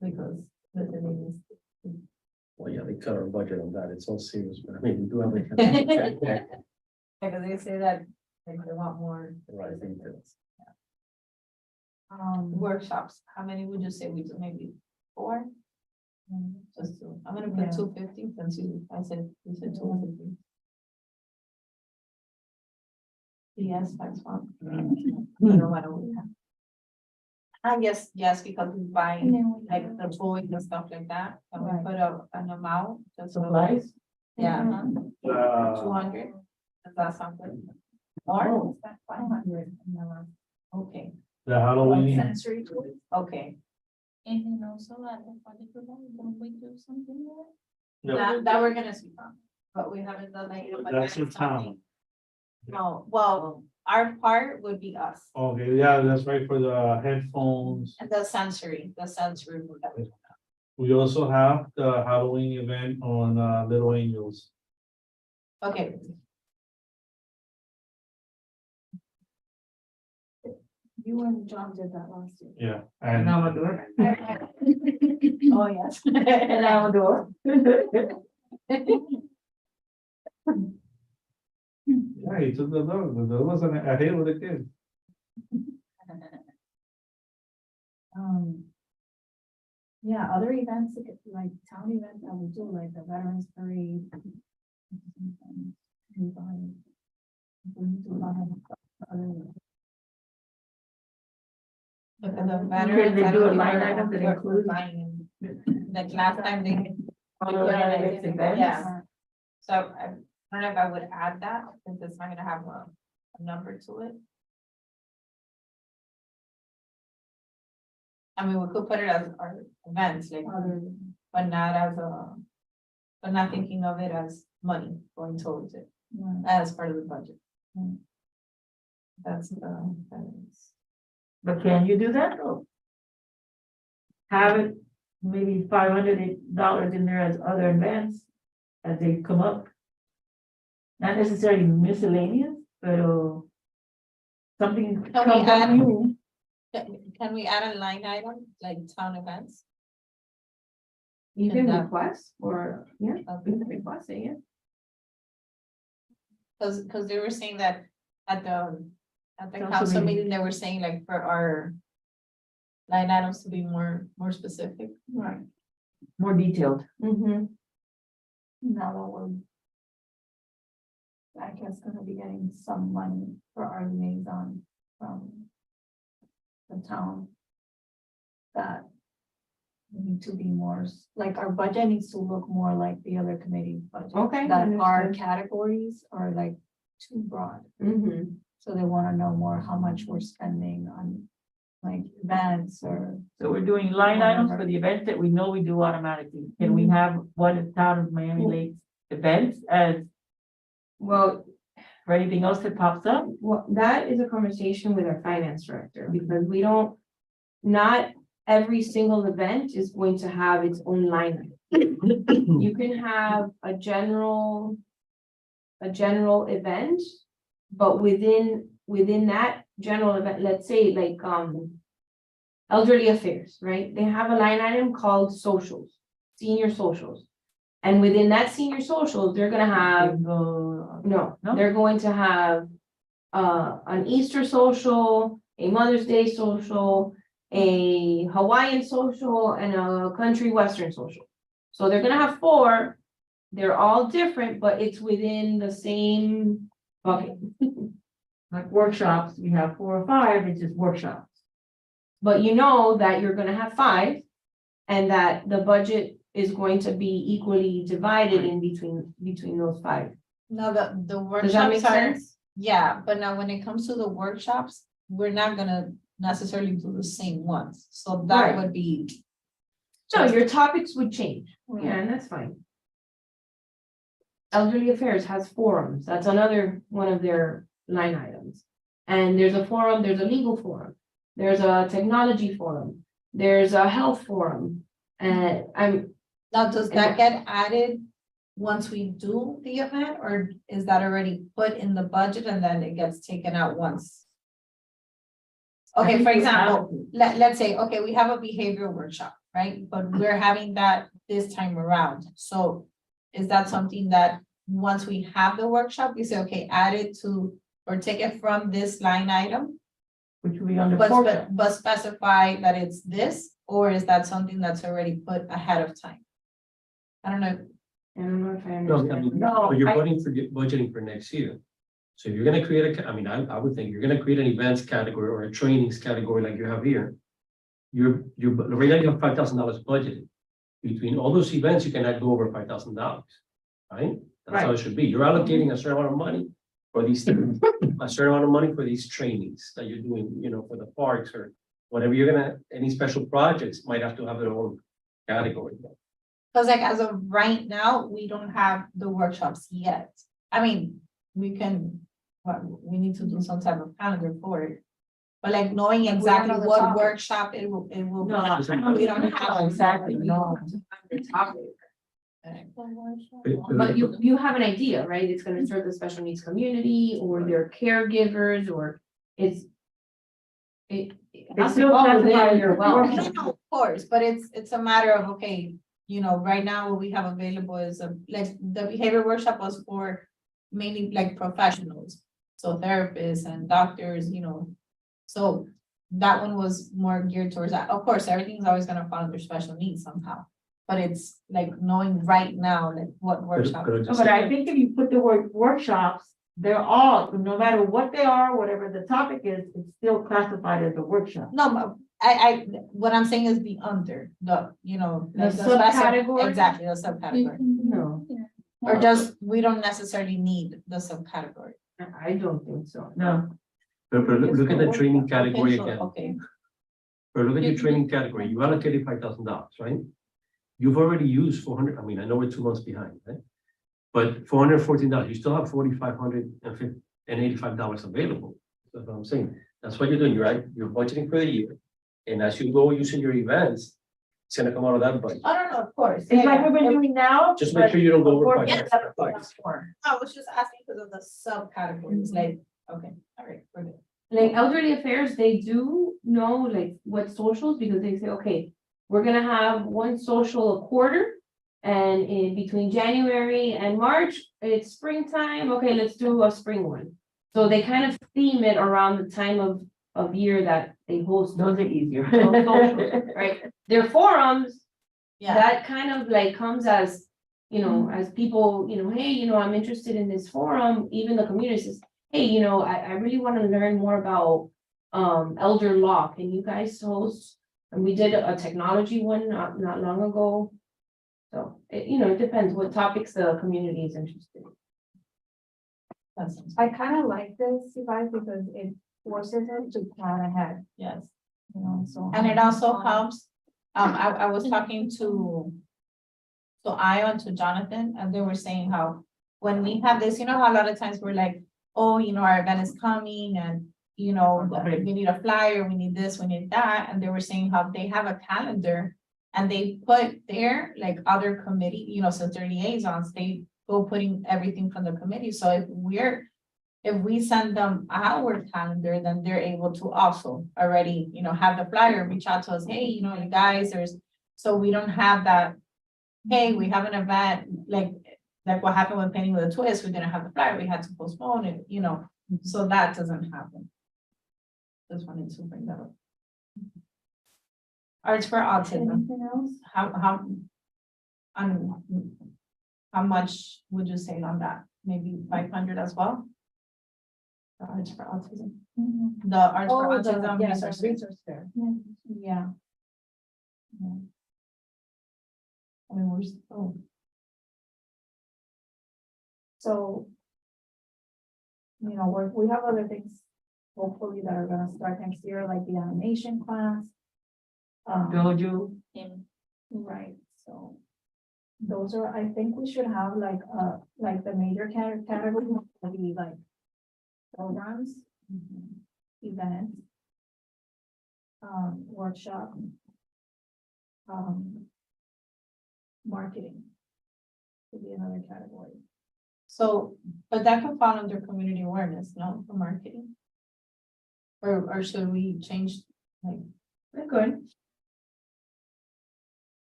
because the name Well, yeah, they cut our budget on that, it's all serious, but I mean, we do have. a- because they say that, like, they want more. Right, I think that's- Workshops, how many would you say we do, maybe 4? Just 2, I'm gonna put Yeah. 250, since you said 250. Yes, that's one. You know what we have. Yes, because we buy And then we like the toys and stuff like that, and we Right. put up an amount. just so- Supplies? Yeah, Uh, 200, is that something? Or, 500, okay, The Halloween, Sensory toys. okay, And then also at the project, don't we do something like no, that we're gonna see from, but we haven't done that yet. but that's there the is something. town. No, well, our part would be us, Okay, yeah, that's right, for the headphones. and the sensory. That we- We also have the Halloween event on Little Angels. Okay, You and John did that last year. Yeah, And and I'm a door. oh, yes. And I'm a door. yeah, he took the dog. The dog was a hit with the kid. Yeah, other events, like town events that we do, like the Veterans Parade. We do a lot of other- Look at the Can veterans. they I do don't a think line we're- item that we're includes- buying. Like last time they. It's events. Yeah. So I don't know if I would add that, since it's not gonna have a number to it. I mean, we could put it as our events, like, other- but not as a. But not thinking of it as money going towards it, Right. as part of the budget. That's the, that is. But can you do that though? Have it, maybe $500 in there as other events as they come up. Not necessarily miscellaneous, but something. Can we comes up add- new. Can we add a line item, like town events? You can And that- request, or, yeah, you can Okay. request it, yeah. Cause they were saying that at the Council council meeting. meeting, they were saying like for our. Line items to be more specific. Right, More detailed. Mm-hmm. now that we're. I guess gonna be getting some money for our liaison from. The town. That. We need to be more, like our budget needs to look more like the other committee budget. Okay, That our understood. categories are like too broad, Mm-hmm. so they wanna know more how much we're spending on. Like events or. So we're doing line items for the events that we know we do automatically. Can we have one in town of Miami Lakes events as Well, for anything else that pops up? well, that is a conversation with our finance director, because we don't, not every single event is going to have its own line. item. You can have a general event, but within that general event, let's say like, elderly affairs, right? They have a line item called socials, senior socials. And within that senior socials, they're gonna have No. no, No? they're going to have an Easter social, a Mother's Day social, a Hawaiian social, and a country western social. So they're gonna have 4. They're all different, but it's within the same bucket. Like workshops, we have 4 or 5, it's just workshops. But you know that you're gonna have 5, and that the budget is going to be equally divided in between those 5. No, the Does that make workshops are, sense? yeah, but now when it comes to the workshops, we're not gonna necessarily do the same ones, so that Right. would be. So your topics would change. Yeah, and that's fine. Elderly Affairs has forums. That's another one of their line items. And there's a forum, there's a legal forum, there's a technology forum, there's a health forum. And Now, does that get added once we do the event, or is that already put in the budget and then it gets taken out once? Okay, for example, let's say, okay, we have a behavioral workshop, right? But we're having that this time around, so is that something that once we have the workshop, we say, okay, add it to, or take it from this line item? Which will be under But, workshop. but specify that it's this, or is that something that's already put ahead of time? I don't know, I don't know if I No, I understand. mean, No, but you're I- budgeting for next year. So if you're gonna create I mean, I would think you're gonna create an events category or a trainings category like you have here. You're, right now you have $5,000 budgeted. Between all those events, you cannot go over $5,000, right? That's how it should be. You're allocating a certain amount of money for these things, a certain amount of money for these trainings that you're doing, for the parks or whatever you're gonna, any special projects might have to have their own category. cause like as of right now, we don't have the workshops yet. I mean, we can But we need to do some type of calendar for it. But like knowing we don't exactly know the what topics. workshop it will be. No, We don't have. exactly, no. The topic. But you have an idea, right? It's gonna serve the special needs community or their caregivers or it's. It has to still fall classified within your as well. workshop. No, of course, but it's a matter of, okay, you know, right now what we have available is like the behavior workshop was for mainly like professionals. So therapists and doctors, you know, so that one was more geared towards that. Of course, everything's always gonna fall under special needs somehow. But it's like knowing right now, like what workshop. But I think if you put the word workshops, they're all, no matter what they are, whatever the topic is, it's still classified as a workshop. No, but what I'm saying is the under, the, you know. The like special- subcategory? Exactly, the subcategory. No, Or just, we don't necessarily need the subcategory. I don't think so. No, But look at the training category Okay, so- again. Okay, But look at your training category, you allocated $5,000, right? You've already used 400, I mean, I know we're 2 months behind, right? But $414, you still have $4,585 available. That's what I'm saying. That's what you're doing, you're budgeting for the year. And as you go using your events, it's gonna come out of that budget. I don't know, of course. it's like we've been doing now. Just make sure you don't go over but- 5,000. I was just asking because of the subcategories, like, okay, all right, we're good. Like elderly affairs, they do know like what socials, because they say, okay, we're gonna have one social a quarter. And in between January and March, it's springtime, okay, let's do a spring one. So they kind of theme it around the time of year that they host Those are easier. those socials, right? Their forums, Yeah, that kind of like comes as, you know, as people, you know, hey, you know, I'm interested in this forum, even the community says, hey, you know, I really want to learn more about elder law. Can you guys host? And we did a technology one not long ago. So it, you know, it depends what topics the community is interested in. that's, I kind of like this, you guys, because it forces us to plan ahead, yes. you know, so. And it also helps, I was talking to Io and to Jonathan, and they were saying how when we have this, you know, how a lot of times we're like, oh, you know, our event is coming and, you know, we need a flyer, we need this, we need that. And they were saying how they have a calendar and they put there like other committee, you know, since they're liaisons, they go putting everything from the committee. So if we send them our calendar, then they're able to also already, you know, have the flyer, reach out to us, hey, you know, you guys, so we don't have that, hey, we have an event, like what happened with Painting with a Twist, we didn't have the flyer, we had to postpone it, you know, so that doesn't happen. Just wanted to bring that up. Arts for Autism, Anything else? how much would you say on that? Maybe 500 as well? The Arts for Autism, the Arts for Autism resource. resource fair. Yeah. Yeah. I mean, we're still. So. You know, we have other things, hopefully that are gonna start next year, like the animation class. Dojo. Right, so. Those are, I think we should have like the major category, will be like. Programs, events. Workshop. Marketing. Would be another category. So, but that could fall under community awareness, no, for marketing? Or should we change, like, We're good.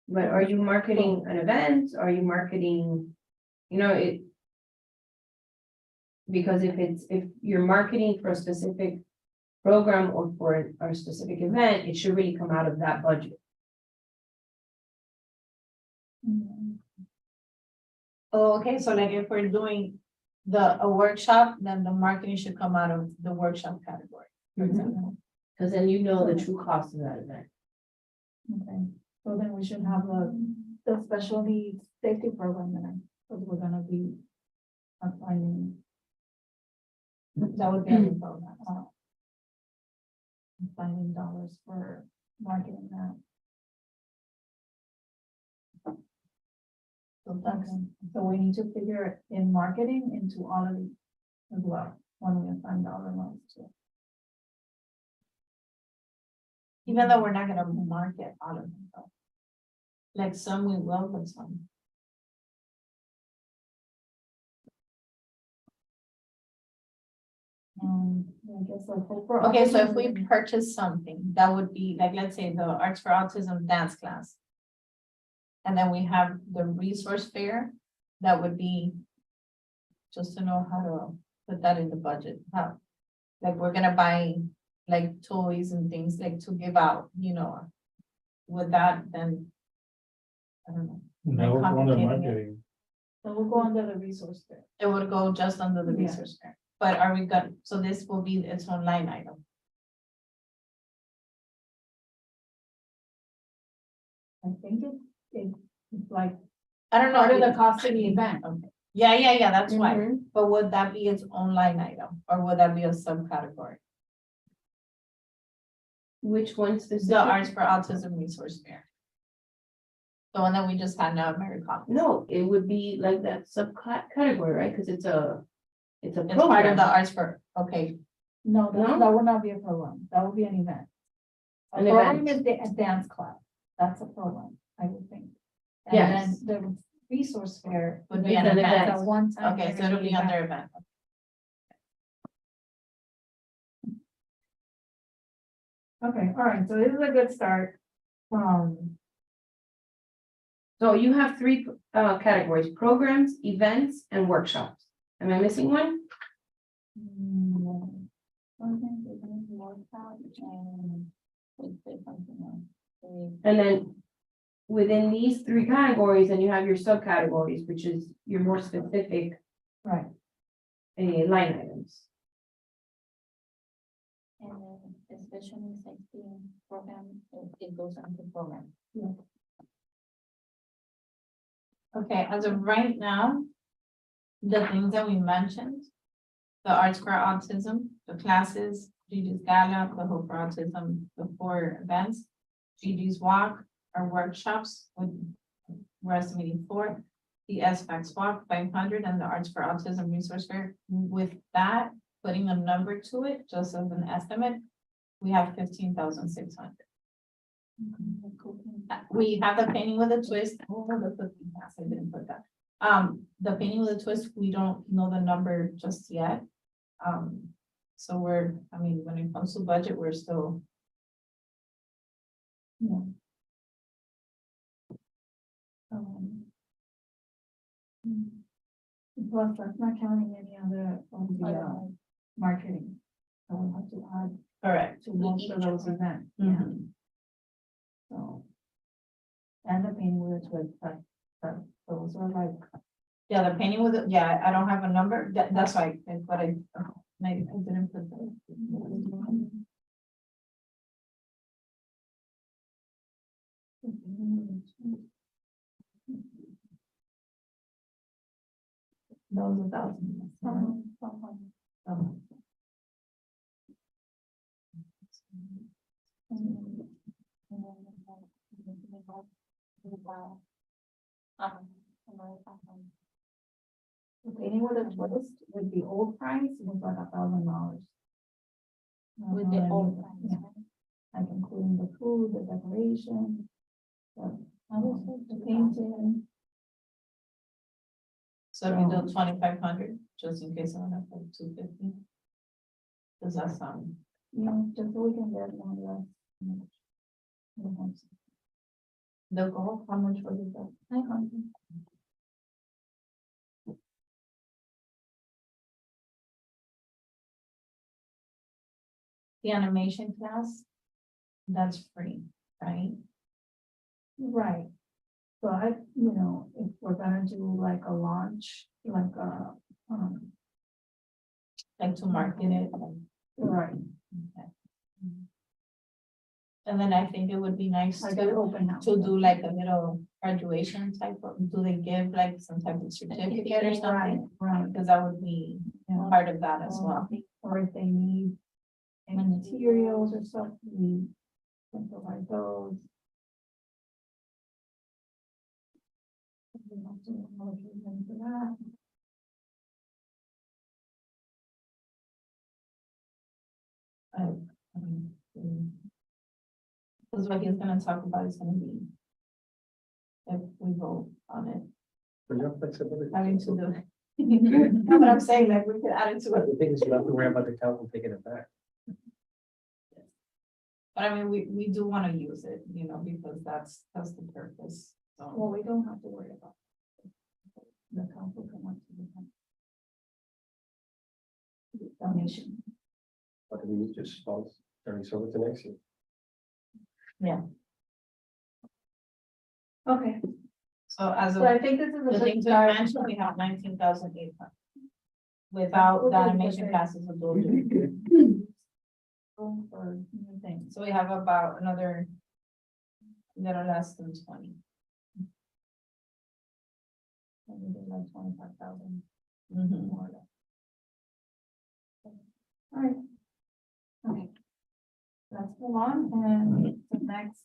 But are you marketing an event? Are you marketing, you know, it? Because if you're marketing for a specific program or for a specific event, it should really come out of that budget. oh, okay, so like if we're doing a workshop, then the marketing should come out of the workshop category. For example. Cause then you know the true cost of that event. Okay, so then we should have the special needs safety program then, because we're gonna be. Finding. That would be a new program. Finding dollars for marketing that. So we need to figure in marketing into all of these. as well, when we find dollar amounts too. Even though we're not gonna market all of them though. Like some we will, but some. I guess like. for Okay, so if autism, we purchase something, that would be like, let's say the Arts for Autism dance class. And then we have the resource fair, that would be. Just to know how to put that in the budget, how, like, we're gonna buy like toys and things like to give out, you know. With that, then. I don't know, That was on the complicating it. marketing. So we'll go under the resource there. It would go just under the Yeah. resource fair, but are we good, so this will be its own line item? I think it's like I don't know. part of the if- cost of the event. Okay. Yeah, that's why, Mhm. but would that be its own line item, or would that be a subcategory? Which one The specific? Arts for Autism Resource Fair. The one that we just had now, Mary Poppins. No, it would be like that subcategory, right? Because it's a It's part of program. the Arts for, okay, No, No? that would not be a program. That would be an event. A An program event. is a dance class. That's a program, I would think. And Yes. then the resource fair. Would be is an a- event. that's a one-time. okay, so it'll be event. under event. Okay, all right, so this is a good start. So you have three categories: programs, events, and workshops. Am I missing one? And then within these three categories, then you have your subcategories, which is your more specific Right, line items. And then special needs like program, it goes under program. Okay, as of right now. The things that we mentioned. The Arts for Autism, the classes, Gigi's Gala, the Hope for Autism, the 4 events. Gigi's Walk, our workshops, we're estimating 4. The SFAX Walk, 500, and the Arts for Autism Resource Fair. With that, putting a number to it, just as an estimate, we have 15,600. We have the painting with a twist. Oh, the cooking class, I didn't put that. The painting with a twist, we don't know the number just yet. So I mean, when it comes to budget, we're still. yeah. Mm. Plus, that's not counting any other of the marketing. So we'll have to add Correct. to most of those events. Yeah. Mhm. So. And the painting with a twist, those are like. Yeah, the painting with it, yeah, I don't have a number, that's why, but I didn't put that. Those 1,000. The painting with a twist with the old price was like $1,000. With the old price, Yeah, like including the food, the decoration. The painting. So we do 2,500, just in case someone has like 250. Does that sound? Just so we can get one less. The goal, how much was it? 900. The animation class, that's free, right? Right. But, if we're gonna do like a launch, like a, Like to market it. right, Okay. And then I think it would be nice like an to open house. do like a little graduation type of, do they give like some type of certificate or Right, something? right. Because that would be part of that as well. Or if they need any materials or stuff, we can provide those. We have to allocate them for that. Because what he's gonna talk about is gonna be. If we vote on it, For your flexibility. having to do. No, but I'm saying like we could add it to it. The thing is, you don't have to worry about the council taking it back. But I mean, we do wanna use it, you know, because that's the purpose, so. Well, we don't have to worry about. The council can want to do that. Donation. But we just carry over to next year. Okay, So as so I of, think this is a the good things we start. mentioned, we have 19,800. Without the animation classes of those. For new things, so we have about another. Little less than 20. Maybe like 25,000. More or less. All right. Okay. Let's move on, and the next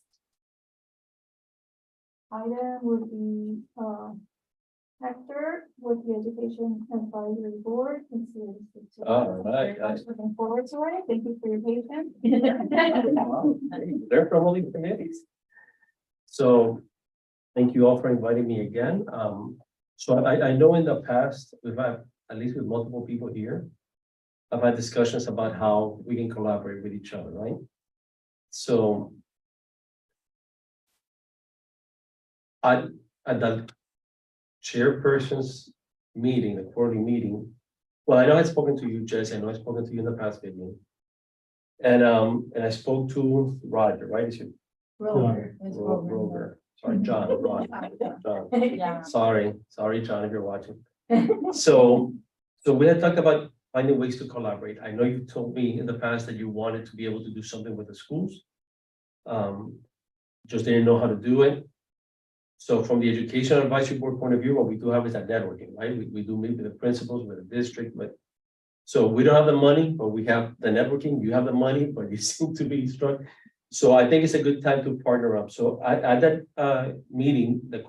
item would be, Hector with the Education Advisory Board. All right. Very much looking forward to it. Thank you for your patience. Wow, they're from all these committees. So, thank you all for inviting me again. So I know in the past, we've had, at least with multiple people here, I've had discussions about how we can collaborate with each other, right? So at the chairperson's meeting, the quarterly meeting, well, I know I've spoken to you, Jesse, I know I've spoken to you in the past video. And I spoke to Roger, right? Is it Rover, it's Rover. Rover? Sorry, John, Ron, John. Yeah. Sorry, John, if you're watching. So we had talked about finding ways to collaborate. I know you told me in the past that you wanted to be able to do something with the schools. Just didn't know how to do it. So from the Education Advisory Board point of view, what we do have is that networking, right? We do meet with the principals, with the district, but. So we don't have the money, but we have the networking, you have the money, but you seem to be struck. So I think it's a good time to partner up. So at that meeting, the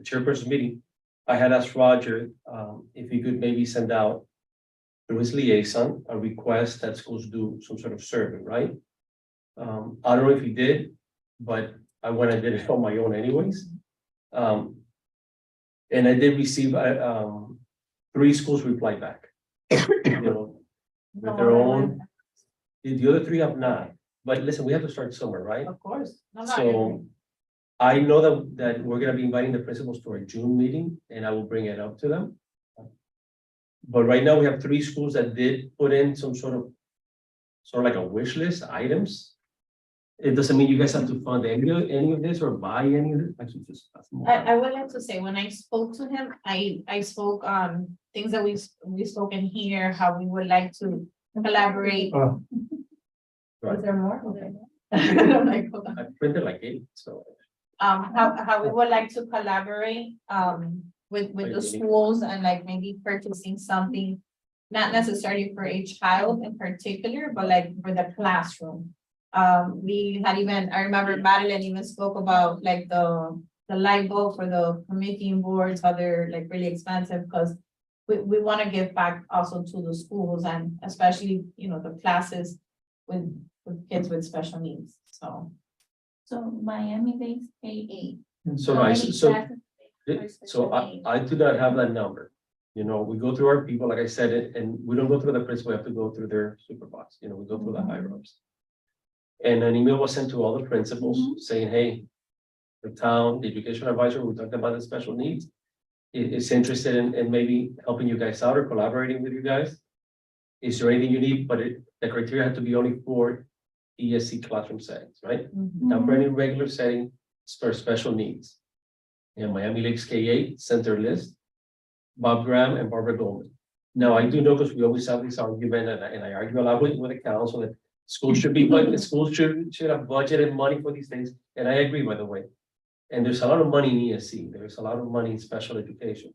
chairperson meeting, I had asked Roger if he could maybe send out through his liaison a request that schools do some sort of survey, right? I don't know if he did, but I went and did it on my own anyways. And I did receive 3 schools reply back. You know, with their own. The other 3 have not. But listen, we have to start somewhere, right? Of course. No, I agree. So I know that we're gonna be inviting the principals to our June meeting, and I will bring it up to them. But right now, we have 3 schools that did put in some sort of like a wish list items. It doesn't mean you guys have to fund any of this or buy any of it. Actually, just. I would like to say, when I spoke to him, I spoke things that we've spoken here, how we would like to collaborate. Right. Is there more? I'm like, hold on. I printed like 8, so. How we would like to collaborate, with the schools and like maybe purchasing something. Not necessarily for a child in particular, but like for the classroom. We had even, I remember Madeline even spoke about like the light bulb for the committee boards, how they're like really expensive, because we want to give back also to the schools and especially, you know, the classes with kids with special needs, so. So Miami-based K-8. So I do not have that number. You know, we go through our people, like I said, and we don't go through the principal, we have to go through their supervisor, you know, we go through the higher ups. And an email was sent to all the principals saying, hey, the town, the education advisor, we talked about the special needs. Is interested in maybe helping you guys out or collaborating with you guys. Is there anything you need? But the criteria had to be only for ESC classroom settings, right? Not for any regular setting, it's for special needs. And Miami Lakes K-8 sent their list, Bob Graham and Barbara Goldman. Now, I do know, because we always have this argument, and I argue a lot with the council, that schools should be, but schools should have budgeted money for these things, and I agree, by the way. And there's a lot of money in ESC, there's a lot of money in special education.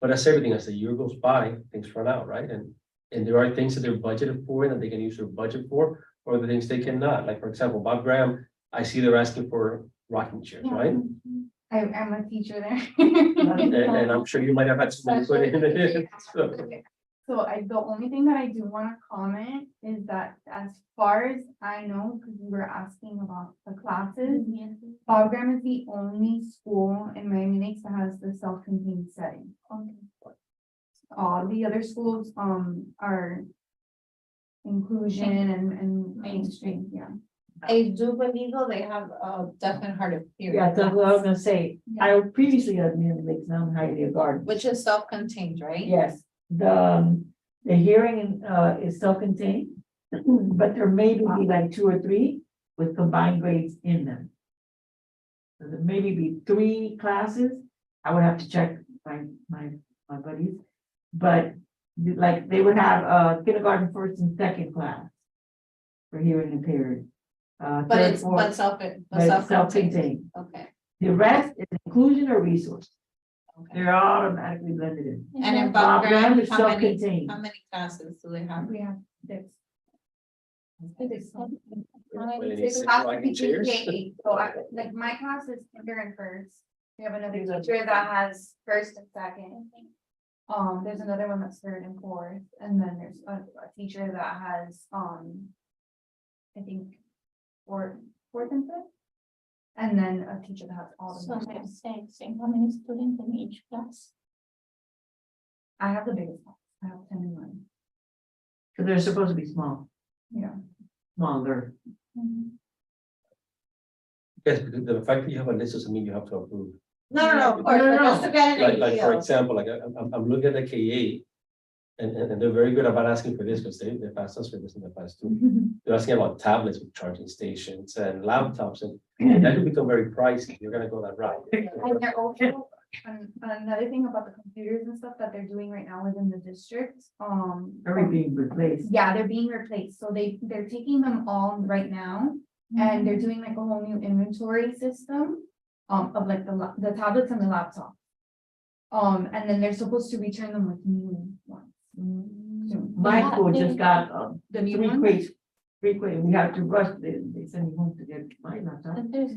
But that's everything, as the year goes by, things run out, right? And there are things that they're budgeted for and that they can use their budget for, or the things they cannot. Like, for example, Bob Graham, I see they're asking for rocking chairs, right? I'm a teacher there. And I'm sure you might have had some money put in it. So the only thing that I do wanna comment is that as far as I know, because we were asking about the classes, Program is the only school in Miami-Lakes that has the self-contained setting. All the other schools, are inclusion and mainstream, yeah. I do believe though they have a definite hard of hearing. Yeah, that's what I was gonna say. I previously had me in the mix, now I'm hiding garden. Which is self-contained, right? Yes, the hearing is self-contained, but there may be like 2 or 3 with combined grades in them. So there maybe be 3 classes. I would have to check my buddies. But like they would have kindergarten first and second class for hearing impaired. But third, it's, fourth, but but it's self-contained. Okay. The rest is inclusion or resource. Okay. They're automatically blended in. And in Bob Bob Graham Graham, is how many self-contained. classes do they have? We have this. When it It is has to like be chairs. K-8. So like my class is kinder and first. We have another teacher that has first and second. There's another one that's third and fourth, and then there's a teacher that has, I think, fourth and fifth. And then a teacher that has all the. So middle they're school. saying how many students in each class? I have the biggest class. I have 10 and 9. So they're supposed to be small, Yeah. smaller. Yes, because the fact that you have a list doesn't mean you have to approve. No, of course, No, but just to get an Like, for idea. example, like, I'm looking at the K8. And they're very good about asking for this, because they passed us for this in the past too. They're asking about tablets with charging stations and laptops, and that could become very pricey. You're gonna go that route. And they're also, another thing about the computers and stuff that they're doing right now within the district, Everything replaced. yeah, they're being replaced, so they're taking them all right now, and they're doing like a whole new inventory system. Of like the tablets and the laptop. And then they're supposed to return them with new ones. soon. My school just got The new 3 ones? crates. 3 crates. We have to rush. They send me home to get mine.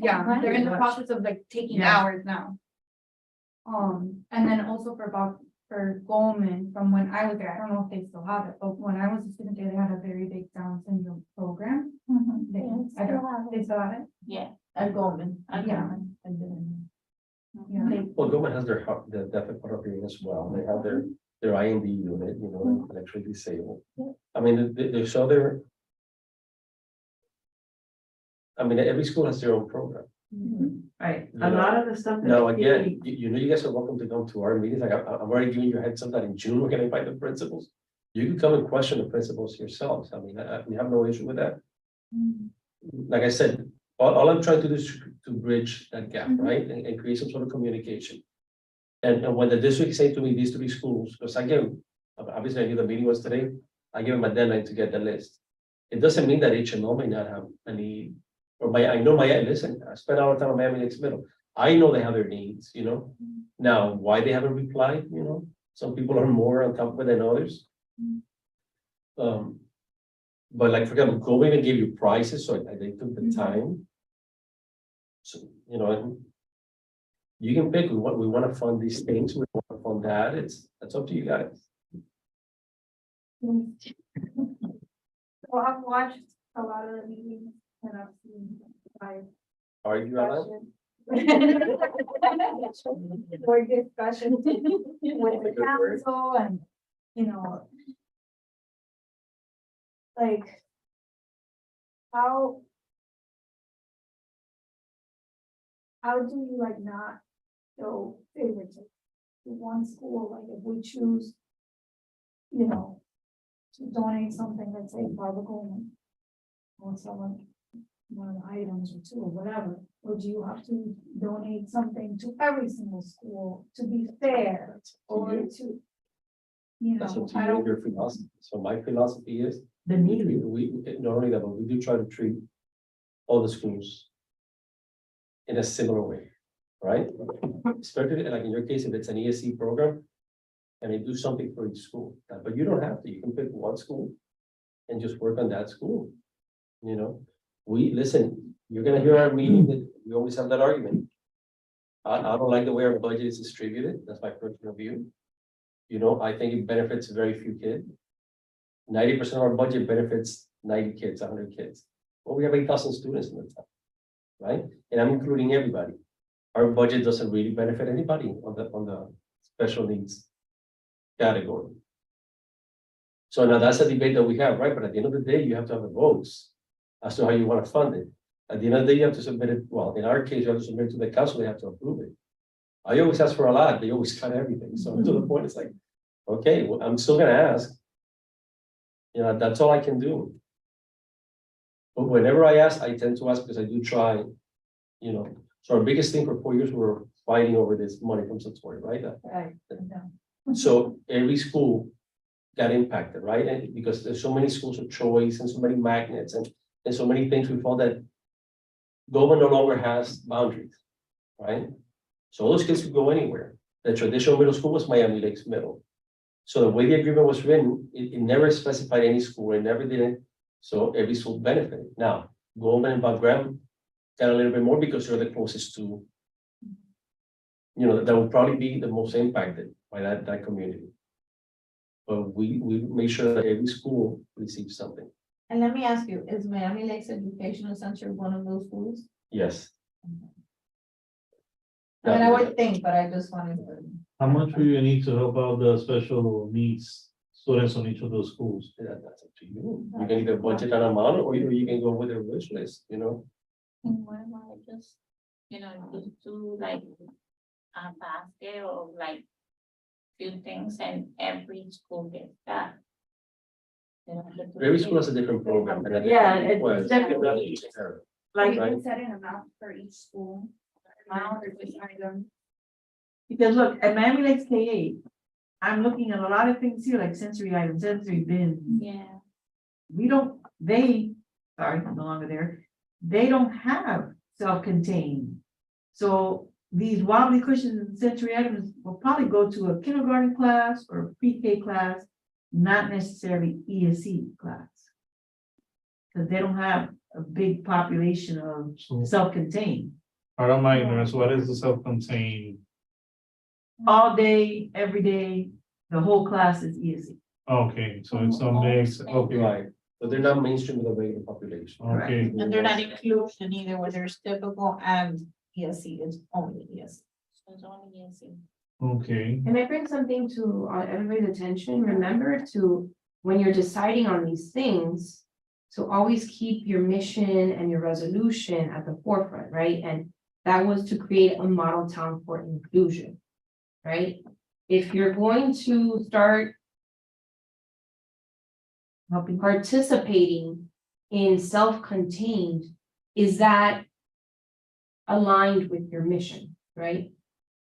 Yeah, they're in the Right. process of like taking Yeah. hours now. And then also for Goldman, from when I was there, I don't know if they still have it, but when I was a student there, they had a very big Down syndrome program. They, I don't, they still have it? Yeah. At Goldman. Yeah. Yeah. Well, government has the deaf part of hearing as well. They have their IND unit, you know, electrically disabled. I mean, they show their. I mean, every school has their own program. Right, You a know, lot of the stuff. Now, that's again, really- you know, you guys are welcome to come to our meetings. Like, I'm already giving you a heads up that in June, we're gonna invite the principals. You can come and question the principals yourselves. I mean, we have no issue with that. Like I said, all I'm trying to do is to bridge that gap, right? And create some sort of communication. And when the district is saying to me, these 3 schools, because I give, obviously I knew the meeting was today, I give them a deadline to get the list. It doesn't mean that HMO may not have any, or I know listen, I spent all the time on Miami-Lakes Middle. I know they have their needs, you know? Now, why they haven't replied, you know? Some people are more on top of it than others. But like, for example, Go even gave you prices, so they took the time. So, you know, and you can pick, we want to fund these things, we want to fund that, that's up to you guys. Well, I've watched a lot of the meetings and I've seen like Are you allowed? more discussion with the council and, you know. Like. How do you like not show favoritism to one school, like if we choose. You know, to donate something, let's say, Barbacoa. Or someone, one of the items or 2 or whatever, or do you have to donate something to every single school to be fair? Or to. You That's know, up to I you don't, and your philosophy. So my philosophy is, The need. we, not only that, but we do try to treat all the schools in a similar way, right? Especially like in your case, if it's an ESC program, and they do something for each school, but you don't have to, you can pick one school and just work on that school. You know, listen, you're gonna hear our meeting, that we always have that argument. I don't like the way our budget is distributed, that's my personal view. You know, I think it benefits very few kids. 90% of our budget benefits 90 kids, 100 kids. Well, we have 8,000 students in the town, right? And I'm including everybody. Our budget doesn't really benefit anybody on the special needs category. So now that's a debate that we have, right? But at the end of the day, you have to have a votes as to how you want to fund it. At the end of the day, you have to submit it, well, in our case, you have to submit it to the council, they have to approve it. I always ask for a lot, they always cut everything, so to the point, it's like, okay, well, I'm still gonna ask. You know, that's all I can do. But whenever I ask, I tend to ask because I do try, you know, so our biggest thing for 4 years, we were fighting over this money from Satori, right? Right. So every school got impacted, right? And because there's so many schools of choice and so many magnets and so many things, we found that government no longer has boundaries, right? So those kids could go anywhere. The traditional middle school was Miami Lakes Middle. So the way the agreement was written, it never specified any school, it never did it. So every school benefited. Now, Goldman and Bob Graham got a little bit more because they're the closest to, you know, that would probably be the most impacted by that community. But we make sure that every school receives something. And let me ask you, is Miami Lakes Educational Center one of those schools? Yes. I mean, I would think, but I just wanted to. How much do you need to help out the special needs students on each of those schools? That's up to you. You can either budget an amount or you can go with a wish list, you know? And what about just, just do like a basket or like few things and every school gets that. Every school has a different program. And a Yeah, different it's request. definitely- Like, Right. Set an amount for each school. Amount or just item. because look, at Miami Lakes K-8, I'm looking at a lot of things here, like sensory items, sensory bins. Yeah. We don't, sorry, I'm no longer there. They don't have self-contained. So these wobbly cushions and sensory items will probably go to a kindergarten class or a pre-K class, not necessarily ESE class. Because they don't have a big population of So, self-contained. out of my ignorance, what is the self-contained? All day, every day, the whole class is ESE. Okay, so it's a mix, okay, Right, but they're not mainstream with the regular population. okay. And they're not inclusion either, where there's typical and ESC, it's only ESC. So it's only ESC. Okay, And I bring something to everybody's attention, remember to, when you're deciding on these things. So always keep your mission and your resolution at the forefront, right? And that was to create a model town for inclusion. Right? If you're going to start Helping participating in self-contained, is that aligned with your mission, right?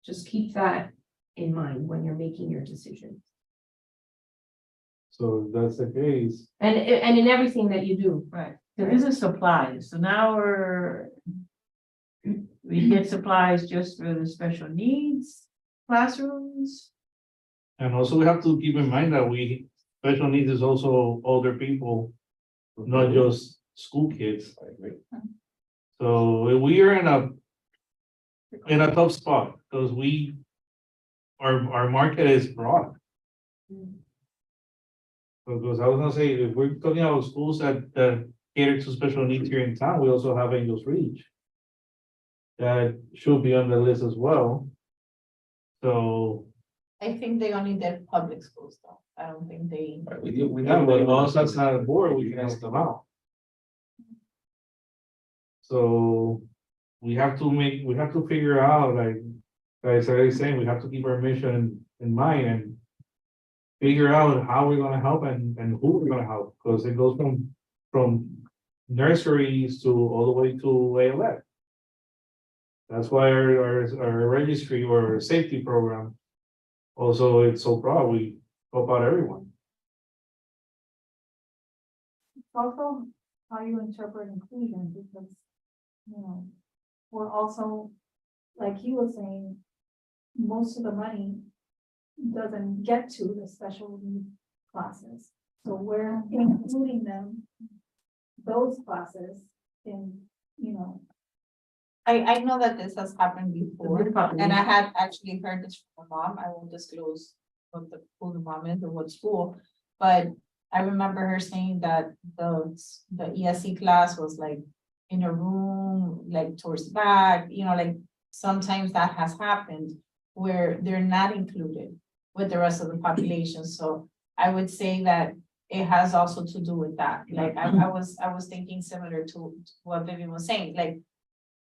Just keep that in mind when you're making your decisions. so if that's the case, And in everything that you do. Right, so this is supplies, so now we get supplies just for the special needs classrooms. and also we have to keep in mind that special needs is also older people, not just school kids. I agree. So we are in a tough spot, because our market is broad. Because I was gonna say, if we're talking about schools that cater to special needs here in town, we also have Angels Reach. That should be on the list as well. So, I think they only did public schools though, I don't think they. Right, we yeah, do- but once that's not a board, we can ask them out. So we have to figure out, like I started saying, we have to keep our mission in mind and figure out how we're gonna help and who we're gonna help, because it goes from nurseries to all the way to ALF. That's why our registry or safety program, also it's so broad, we help out everyone. It's also how you interpret inclusion, because, we're also, like he was saying, most of the money doesn't get to the special need classes. So we're including them, those classes in, I know that this has happened before, The big population. and I had actually heard this from my mom, I won't disclose of the school department or what school, but I remember her saying that the ESC class was like in a room, like towards the back, like sometimes that has happened where they're not included with the rest of the population. So I would say that it has also to do with that. Like I was thinking similar to what Vivian was saying, like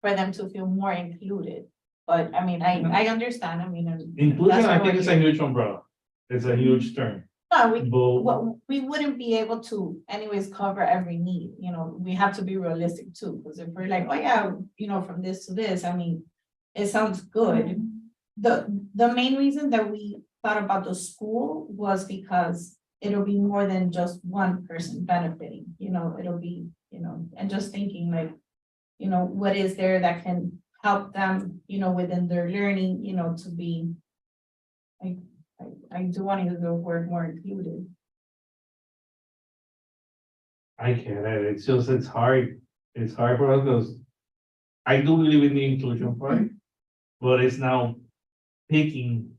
for them to feel more included. But I mean, I understand, I mean. Inclusion, that's why I think we're it's a here. huge umbrella. It's a huge term. No, But well, we wouldn't be able to anyways cover every need, we have to be realistic too, because if we're like, oh yeah, from this to this, I mean, it sounds good. The main reason that we thought about the school was because it'll be more than just one person benefiting, it'll be, and just thinking like, what is there that can help them, within their learning, to be like, I do want to use the word more included. I get it, it's just, it's hard for us because I do believe in the inclusion part, but it's now picking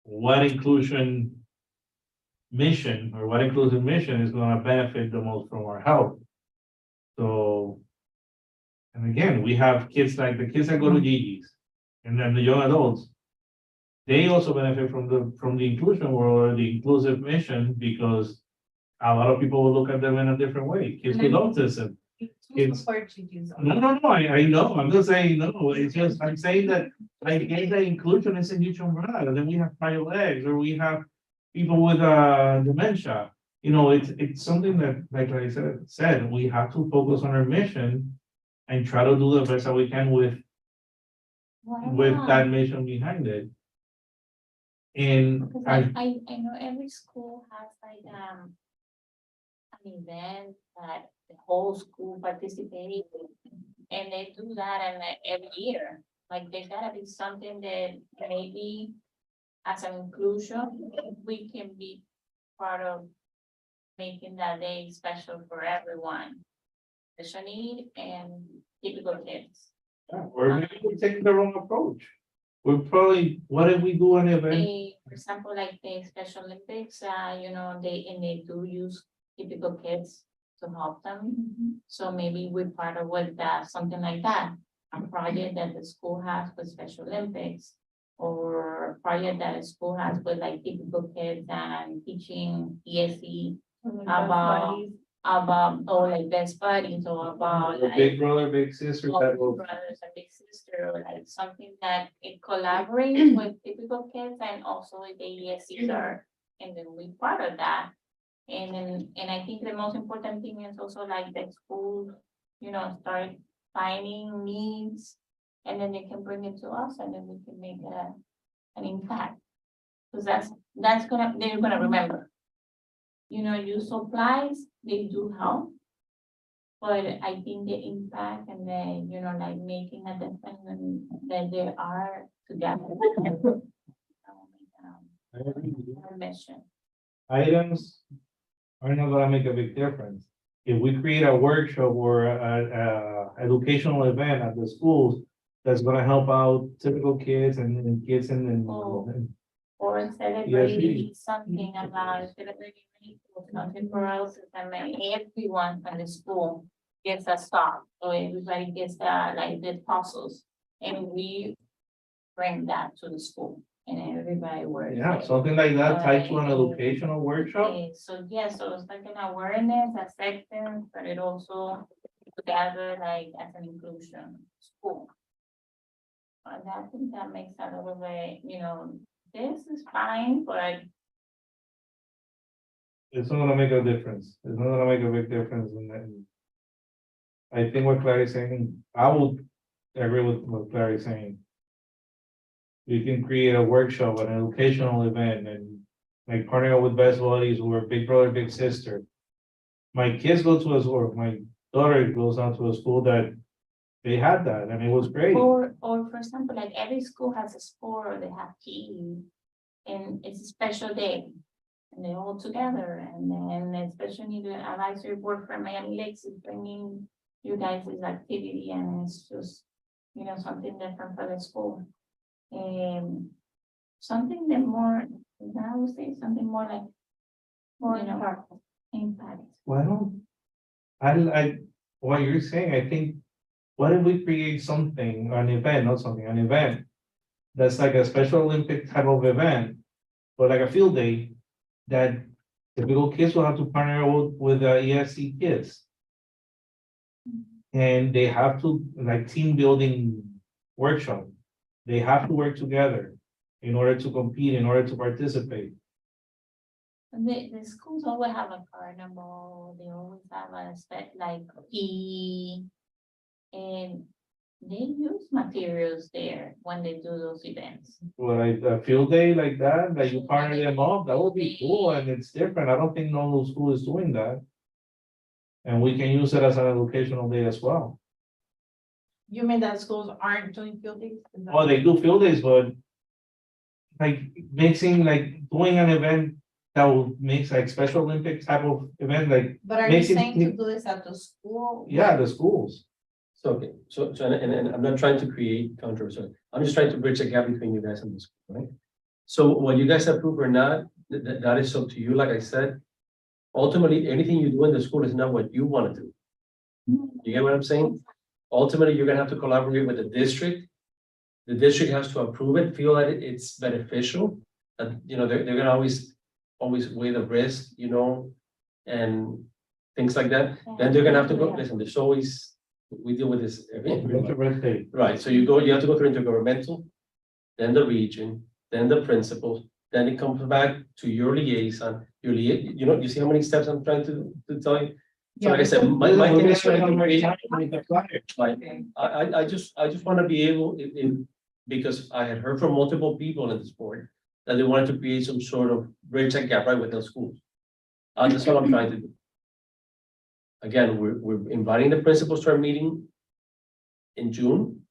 what inclusion mission or what inclusive mission is gonna benefit the most from our help. So, and again, we have kids like the kids that go to Gigi's and then the young adults. They also benefit from the inclusion world or the inclusive mission because a lot of people will look at them in a different way. Kids with autism. It's- No, I know, I'm just saying, no, it's just, I'm saying that, like, the inclusion is a huge umbrella, then we have prior legs, or we have people with, dementia. It's something that, like I said, we have to focus on our mission and try to do the best that we can with that mission behind it. And Because I know every school has like, an event that the whole school participates in, and they do that and every year. Like there's gotta be something that maybe as an inclusion, we can be part of making that day special for everyone. Special need and typical kids. or maybe we're taking the wrong approach. We're probably, what if we do an event? For example, like the Special Olympics, they do use typical kids to help them. So maybe we're part of what that, something like that, a project that the school has with Special Olympics. Or a project that a school has with like typical kids and teaching ESE about, or like best buddies or about Or like. Big brother, big sister, Or that big will. brothers and big sister, or like something that it collaborates with typical kids and also the ESCs are, and then we part of that. And I think the most important thing is also like the school, start finding needs. And then they can bring it to us and then we can make an impact. Because they're gonna remember. Use supplies, they do help. But I think the impact and then, like making a difference and that they are together. Our mission. Items are not gonna make a big difference. If we create a workshop or a educational event at the schools, that's gonna help out typical kids and kids and. Or celebrating something about celebrating something for us, and everyone from the school gets a stop, or everybody gets like the puzzles, and we bring that to the school, and everybody works. Yeah, something like that tied to an educational workshop. So it's like an awareness, acceptance, but it also together like as an inclusion school. And I think that makes a little bit, this is fine, but It's not gonna make a difference. It's not gonna make a big difference in that. I think what Claire is saying, I would agree with what Claire is saying. We can create a workshop, an educational event, and like partner up with best buddies or big brother, big sister. My kids go to a, or my daughter goes out to a school that they had that, and it was great. or for example, like every school has a sport or they have PE. And it's a special day. And they're all together, and then especially the advisory board from Miami Lakes is bringing you guys this activity, and it's just, something different for the school. Something that more I would say something more like, More you know, impactful. impact. Well, what you're saying, I think, what if we create something, an event, not something, an event that's like a Special Olympic type of event, or like a field day, that typical kids will have to partner with the ESC kids. And they have to, like, team building workshop. They have to work together in order to compete, in order to participate. And the schools always have a carnival, they always have a like PE. And they use materials there when they do those events. Well, like a field day like that you partner them up, that would be cool, and it's different. I don't think no school is doing that. And we can use it as an educational day as well. You mean that schools aren't doing field days? Is that- Oh, they do field days, but like mixing, like doing an event that will makes like Special Olympic type of event, like, But are you makes it- saying to do this at the school? yeah, the schools. So, okay, and I'm not trying to create controversy, I'm just trying to bridge a gap between you guys and the school, right? So what you guys approve or not, that is up to you, like I said. Ultimately, anything you do in the school is not what you want to do. You get what I'm saying? Ultimately, you're gonna have to collaborate with the district. The district has to approve it, feel that it's beneficial, that, you know, they're gonna always weigh the risk, you know, and things like that. Then they're gonna have to go, listen, there's always, we deal with this every That's a red tape. right, so you have to go through intergovernmental, then the region, then the principals, then it comes back to your liaison, you know, you see how many steps I'm trying to tell you? So like I said, my thing is trying to create, like, I just wanna be able, because I had heard from multiple people in this board, that they wanted to create some sort of bridge and gap right with those schools. That's what I'm trying to do. Again, we're inviting the principals to our meeting in June.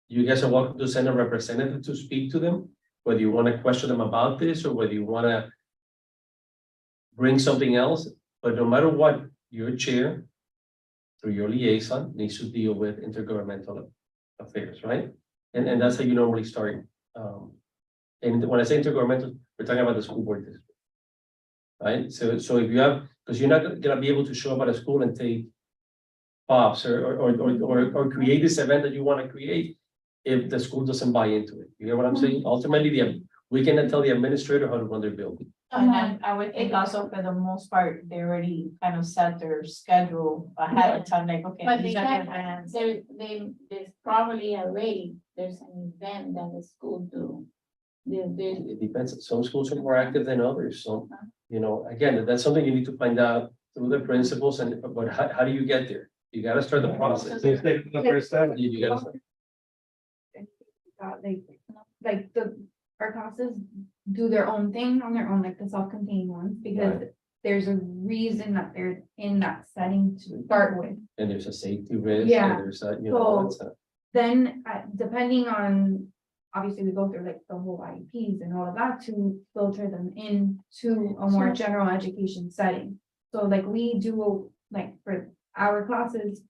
You guys are welcome to send a representative to speak to them, whether you want to question them about this or whether you want to bring something else, but no matter what, your chair through your liaison needs to deal with intergovernmental affairs, right? And that's how you normally start. And when I say intergovernmental, we're talking about the school board district. Right, so if you have, because you're not gonna be able to show up at a school and take pops or create this event that you want to create if the school doesn't buy into it. You get what I'm saying? Ultimately, we cannot tell the administrator how to run their building. And then I would think also for the most part, they already kind of set their schedule ahead of time, like, okay. But they these are the can, events. there's probably already, there's an event that the school do. It depends. Some schools are more active than others. So, you know, again, that's something you need to find out through the principals but how do you get there? You gotta start the process. So it's taking the first step. You gotta start. Like our classes do their own thing on their own, like the self-contained ones, because there's a reason that they're in that setting to start with. And there's a safety risk. Yeah. And there's a, you know, So- Then, depending on, obviously, we go through like the whole IEPs and all of that to filter them into a more general education setting. So like we do, like for our classes,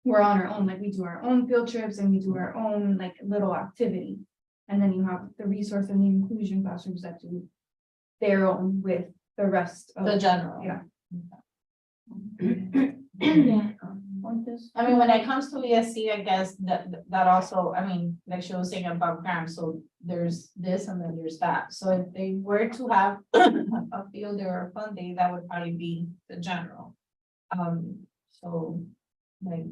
we're on our own, like we do our own field trips and we do our own like little activity. And then you have the resource and the inclusion classrooms that do their own with the rest of. The general. Yeah. Yeah. I mean, when it comes to ESC, I guess that also, I mean, like she was saying about grants, so there's this and then there's that. So if they were to have a field or a fund day, that would probably be the general. So like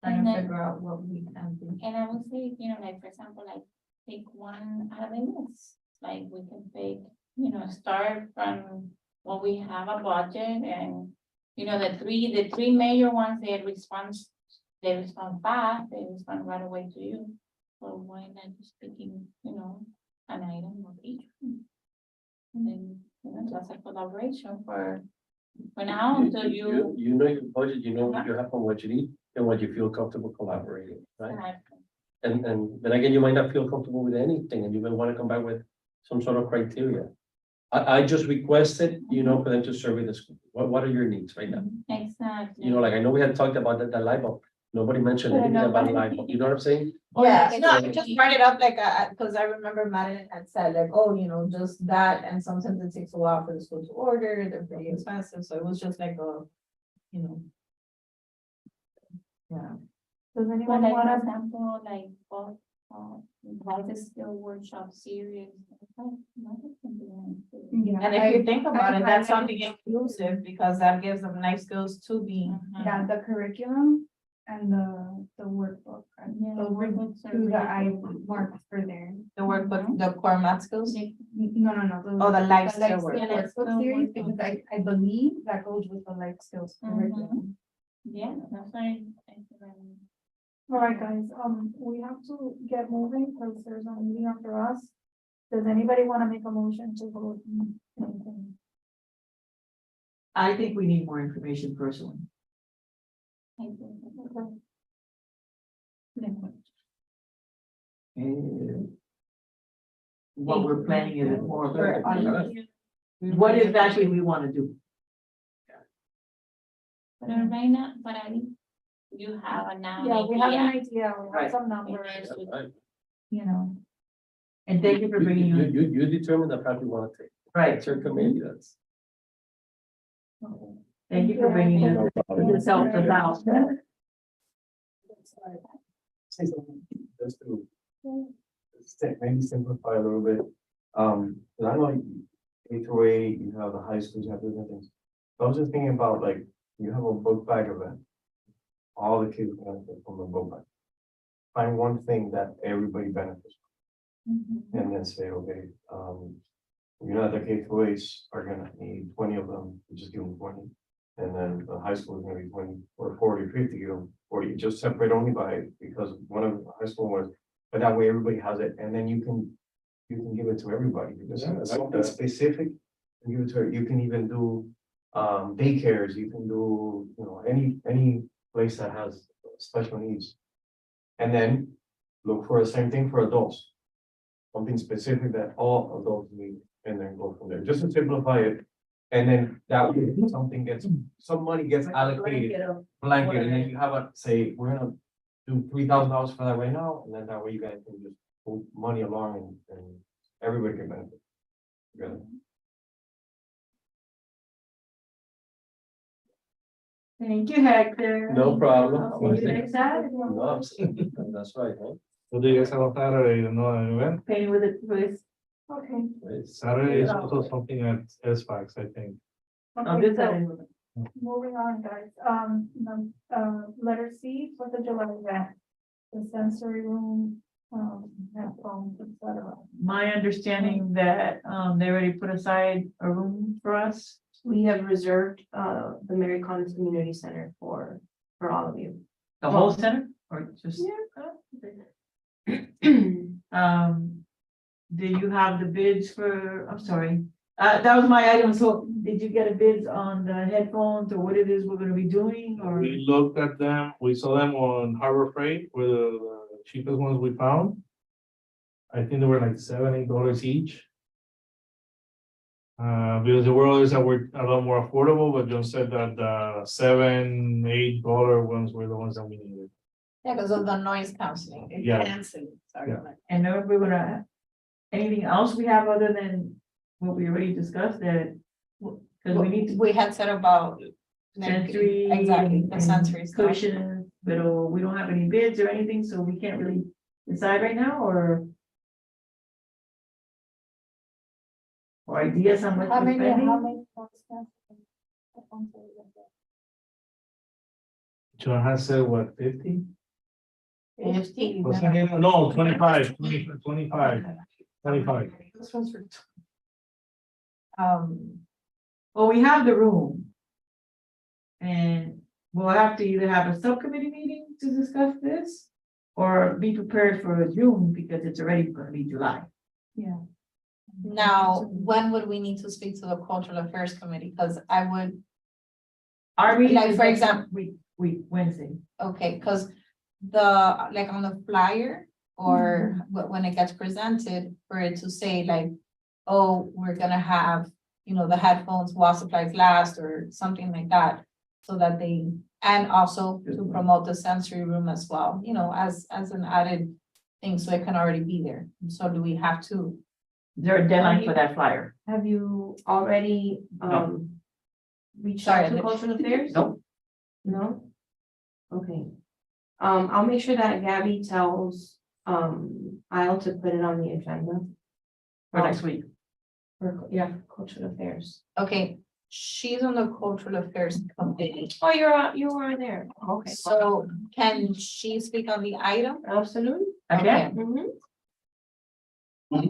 trying And to then- figure out what we can do. And I would say, you know, like, for example, like, pick one out of the list, like, we can pick, you know, start from when we have a budget and, you know, the three major ones, they respond fast, they respond right away to you. So why not just picking, you know, an item of each one? And then, you know, that's a collaboration for now until you. You know your budget, you know what you have and what you need and what you feel comfortable collaborating, right? And then again, you might not feel comfortable with anything and you may want to come back with some sort of criteria. I just requested, you know, for them to survey the school. What are your needs right now? Exactly. You know, like I know we had talked about that light bulb. Nobody mentioned But anything about nobody- live, you know what I'm saying? Yeah, like no, I it's- just brought it up like, cause I remember Madeline had said like, oh, just that, and sometimes it takes a while for the school to order, they're pretty expensive, so it was just like yeah. Does Well, anyone like, for wanna, example, like, life skill workshop series. yeah, And if you I- think about I it, that's highlighted- something inclusive, because that gives them life skills to be. Yeah, the curriculum and the workbook. and Yeah, Those were workbooks are two that I really marked for there. The workbook, the core math skills. No. Oh, the life skill skill workbook. workbook series, because I believe that goes with the life skills curriculum. Yeah, that's right. all right, guys, we have to get moving because there's a meeting after us. Does anybody wanna make a motion to vote? I think we need more information personally. And what we're planning is more of a, what exactly we want to do. But right now, but you have a now. Yeah, we have an idea. idea, we Right. have some numbers, you know. And thank you for bringing You, it. you determine the path you wanna take. Right, It's your committee, that's. thank you for bringing it. No problem. This helps us out. Say something, just to maybe simplify a little bit. 'Cause I know A through A, you have the high schools, you have different things. I was just thinking about like, you have a book bag event. All the kids benefit from the book bag. Find one thing that everybody benefits from, and then say, okay, the K through A's are gonna need 20 of them, you just give them 20. And then the high school is gonna be 20 or 40, 50, give them 40, just separate only by, because one of the high school was, but that way everybody has it, and then you can give it to everybody, because Yeah, I it's like something that. specific. And give it to, you can even do, daycares, you can do, any place that has special needs. And then look for the same thing for adults. Something specific that all adults need, and then go from there, just to simplify it. And then that way, some money gets allocated, blanket, and then you have a, say, we're gonna do $3,000 for that right now, and then that way you guys can just move money along and everybody can benefit. Together. Thank you, Hector. No problem. I'll see you next Saturday. No, I'm saying, that's right, huh? What do you guys have on Saturday, you know, an event? Painting with a twist. Okay. Saturday is also something at SFAX, I think. Oh, Okay, this so Saturday. moving on, guys, letter C, 4th of July event. The sensory room, headphones, et cetera. My understanding that, they already put aside a room for us. We have reserved, the Mary Collins Community Center for all of you. The whole center or just? Do you have the bids for, I'm sorry, that was my item, so did you get a bids on the headphones or what it is we're gonna be doing or? We looked at them, we saw them on Harbor Freight, were the cheapest ones we found. I think they were like $7, $8 each. Because there were others that were a lot more affordable, but John said that the $7, $8 ones were the ones that we needed. Yeah, because of the noise canceling. It Yeah. cancels, sorry. Yeah. And then we're gonna, anything else we have other than what we already discussed that? Cause we need to. We had said about. Sensory. Exactly, the and sensory stuff. Cushions, but we don't have any bids or anything, so we can't really decide right now, or? Or ideas on what How we're many, spending? how many? John has said, what, 50? 50. Wasn't it? No, 25. This one's for. Well, we have the room. And we'll have to either have a subcommittee meeting to discuss this. Or be prepared for June, because it's already gonna be July. Yeah. Now, when would we need to speak to the cultural affairs committee? Because I would, Our meeting Like, is for next example- week, Wednesday. okay, because like on the flyer or when it gets presented, for it to say like, oh, we're gonna have, the headphones while supplies last or something like that. So that they And also to promote the sensory room as well, you know, as an added thing, so it can already be there. So do we have to? Is there a deadline for that flyer? Have you already, reached Sorry, out to the- cultural affairs? No. No? Okay. I'll make sure that Gabby tells, I'll to put it on the agenda For next week? for, yeah, cultural affairs. Okay, she's on the cultural affairs committee, Oh, you were there. Okay. so can she speak on the item? Absolutely. Again? Mhm.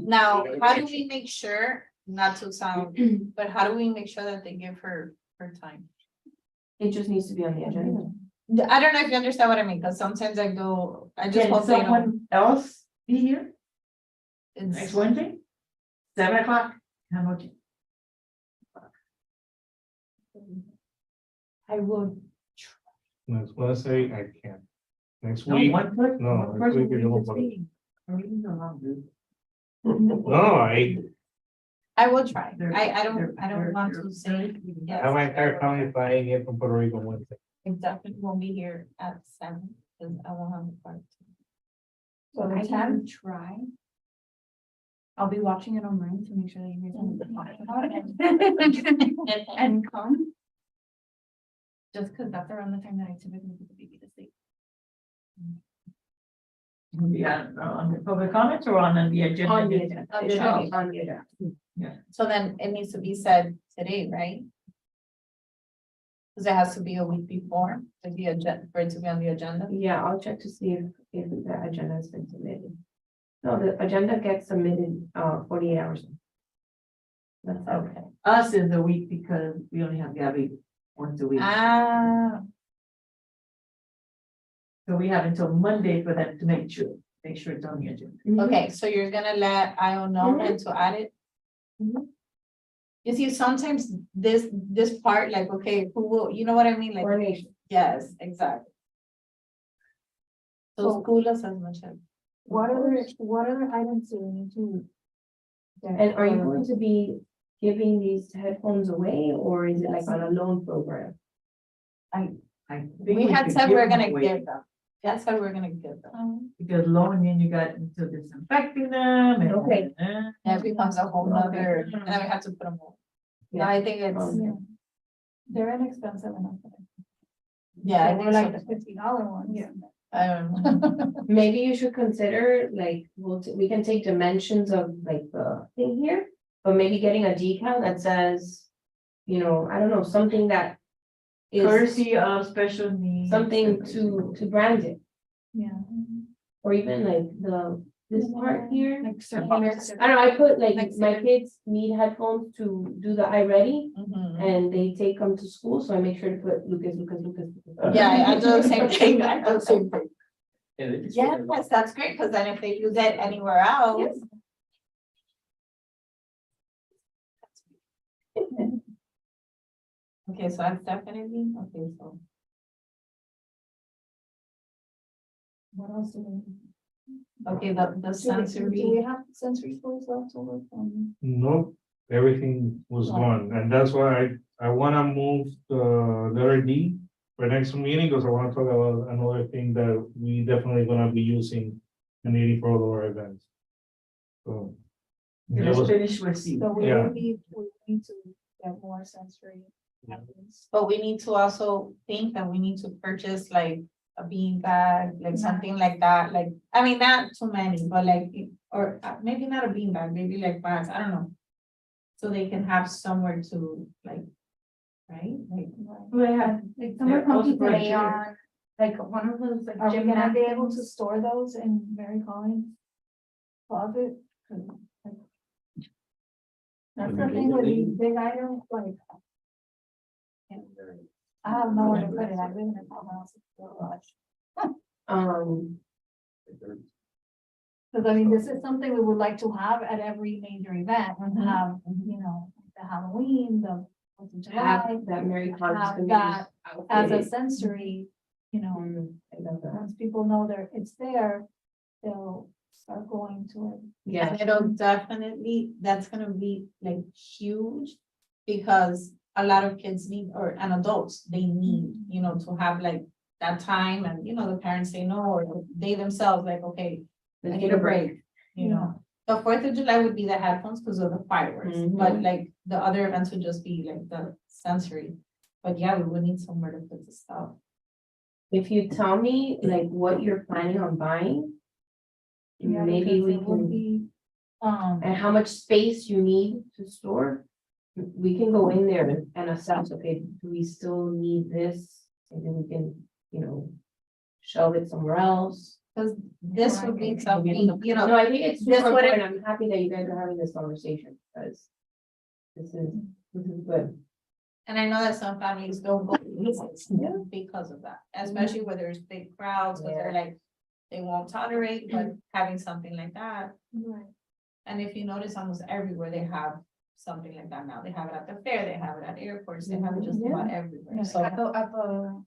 Now, how do we make sure, not to sound, but how do we make sure that they give her her time? It just needs to be on the agenda. I don't know if you understand what I mean, because sometimes I just Can hope they know. someone else be here next It's, Wednesday? 7 o'clock? How much? I will, Next Wednesday, I can't. Next No, week, one person, no, one next person week will is be no this problem. meeting. Our meetings are long, dude. no, I will try. They're- I don't they're- want they're to say, very- I have my entire family flying here from Puerto Rico Wednesday. I definitely won't be here at 7, because I won't have the part. So I the can 10th, try. I'll be watching it online to make sure that you guys know what we're talking about and come. Just because that's around the time that I typically put the baby to sleep. Will be on the public comments or on the agenda? On the agenda. On It the should be agenda. on the agenda. So then it needs to be said today, right? Because it has to be a week before, to be for it to be on the agenda. Yeah, I'll check to see if the agenda has been submitted. No, the agenda gets submitted, 48 hours. That's okay. Okay. Us is a week because we only have Gabby once a week. Ah, So we have until Monday for them to make sure it's on the agenda. okay, so you're gonna let Io know and to add it? Mhm. You see, sometimes this part, like, okay, who will, you know what I mean? Like, Coordination. yes, exactly. So school us as much as. what other items do we need to? And are you going to be giving these headphones away, or is it like on a loan program? I think We had should said give we're them gonna away, give them. That's how we're gonna give them. Because loan, then you got into disinfecting them and. Okay. That becomes a whole nother, Okay. and then we have to put them all. No, Yeah. I think it's, Okay. They're inexpensive enough. yeah, I They think were like the so. $50 ones. Yeah. I don't know. Maybe you should consider, like, we can take dimensions of like the thing here, but maybe getting a decal that says, you know, I don't know, something that is Courtesy of special needs. something to brand it, Yeah. or even like this part here. Like certain. I don't know, I put like, Like my kids need headphones to do the iReady, Mhm. and they take them to school, so I make sure to put Lucas. Yeah, I do the same thing. I do the same thing. And it's- Yes, that's great, because then if they use it anywhere else. Yes. Okay, so that's definitely, okay, so. What else do we? need? Okay, the Do we sensory, have sensory schools left to work on? Nope, everything was gone, and that's why I wanna move the letter D for next meeting, because I wanna talk about another thing that we definitely gonna be using in the 84 events. So. that Let's was- finish with C. So we Yeah. need to get more sensory. Yeah. items. but we need to also think that we need to purchase like a bean bag, like something like that, like, I mean, not too many, but like, or maybe not a bean bag, maybe like bags, I don't know. So they can have somewhere to like, right, like. Like someone They're also comes today brochure. on, like one of those like Are we gonna be able to gymnastics. store those in Mary Collins? Closet? That's the thing with these big items, like. I have nowhere to put it, I live in a house. Cause I mean, this is something we would like to have at every major event, and have, you know, the Halloween, the Fourth of July. Have that Mary Collins Have committee that as a outfitted. sensory, you know, I love that. once people know it's there, they'll start going to it. Yeah, And it'll definitely, that's gonna be like huge, because a lot of kids need, and adults, they need, you know, to have like that time and, you know, the parents say no, or they themselves like, okay, I Let's need a break, you know. The 4th of July would be the headphones because of the fireworks, but like the other events would just be like the sensory. But yeah, we would need somewhere to put the stuff. If you tell me like what you're planning on buying. Yeah, Maybe because we it would can, be, and how much space you need to store. We can go in there and assess, okay, do we still need this? And then we can, you know, shelve it somewhere else. Because this would be Right. something, you know, No, I think it's this super would- important. I'm happy that you guys are having this conversation because this is good. and I know that some families don't go to visits because of that, especially where there's big crowds, because they're like, they won't tolerate, but having something like that. right, And if you notice, almost everywhere they have something like that now. They have it at the fair, they have it at airports, they have it just about everywhere. So at the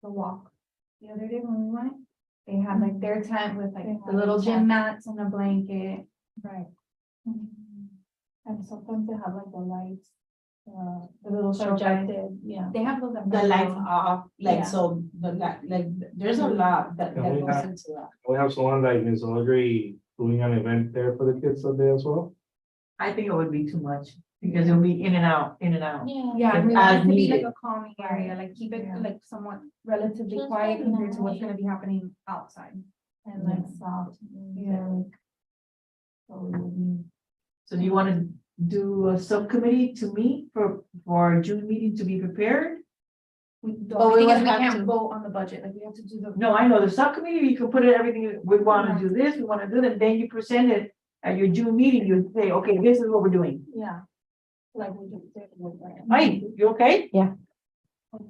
walk, the other day when we went, they had like their tent with like the little gym mats and a blanket. Right. And sometimes they have like the lights, the little projected, yeah, they have those. at the lights home. off, like, Yeah. so the like, there's a lot that Can we goes have- into that. We have someone like Ms. Audrey doing an event there for the kids that day as well. I think it would be too much, because it'll be in and out, in and out. Yeah, If we want it as to be like needed. a calming area, like keep it Yeah. like somewhat relatively Just quiet like compared to now, what's yeah. gonna be happening outside. And like soft, yeah, like. So do you want to do a subcommittee to meet for our June meeting to be prepared? The But only we thing is would we have can't to- vote on the budget, like we have to do the. No, I know, the subcommittee, you can put it, everything, we want to do this, we want to do that, then you present it at your June meeting, you say, okay, this is what we're doing. Yeah. Like we just did with. Right, you okay? At the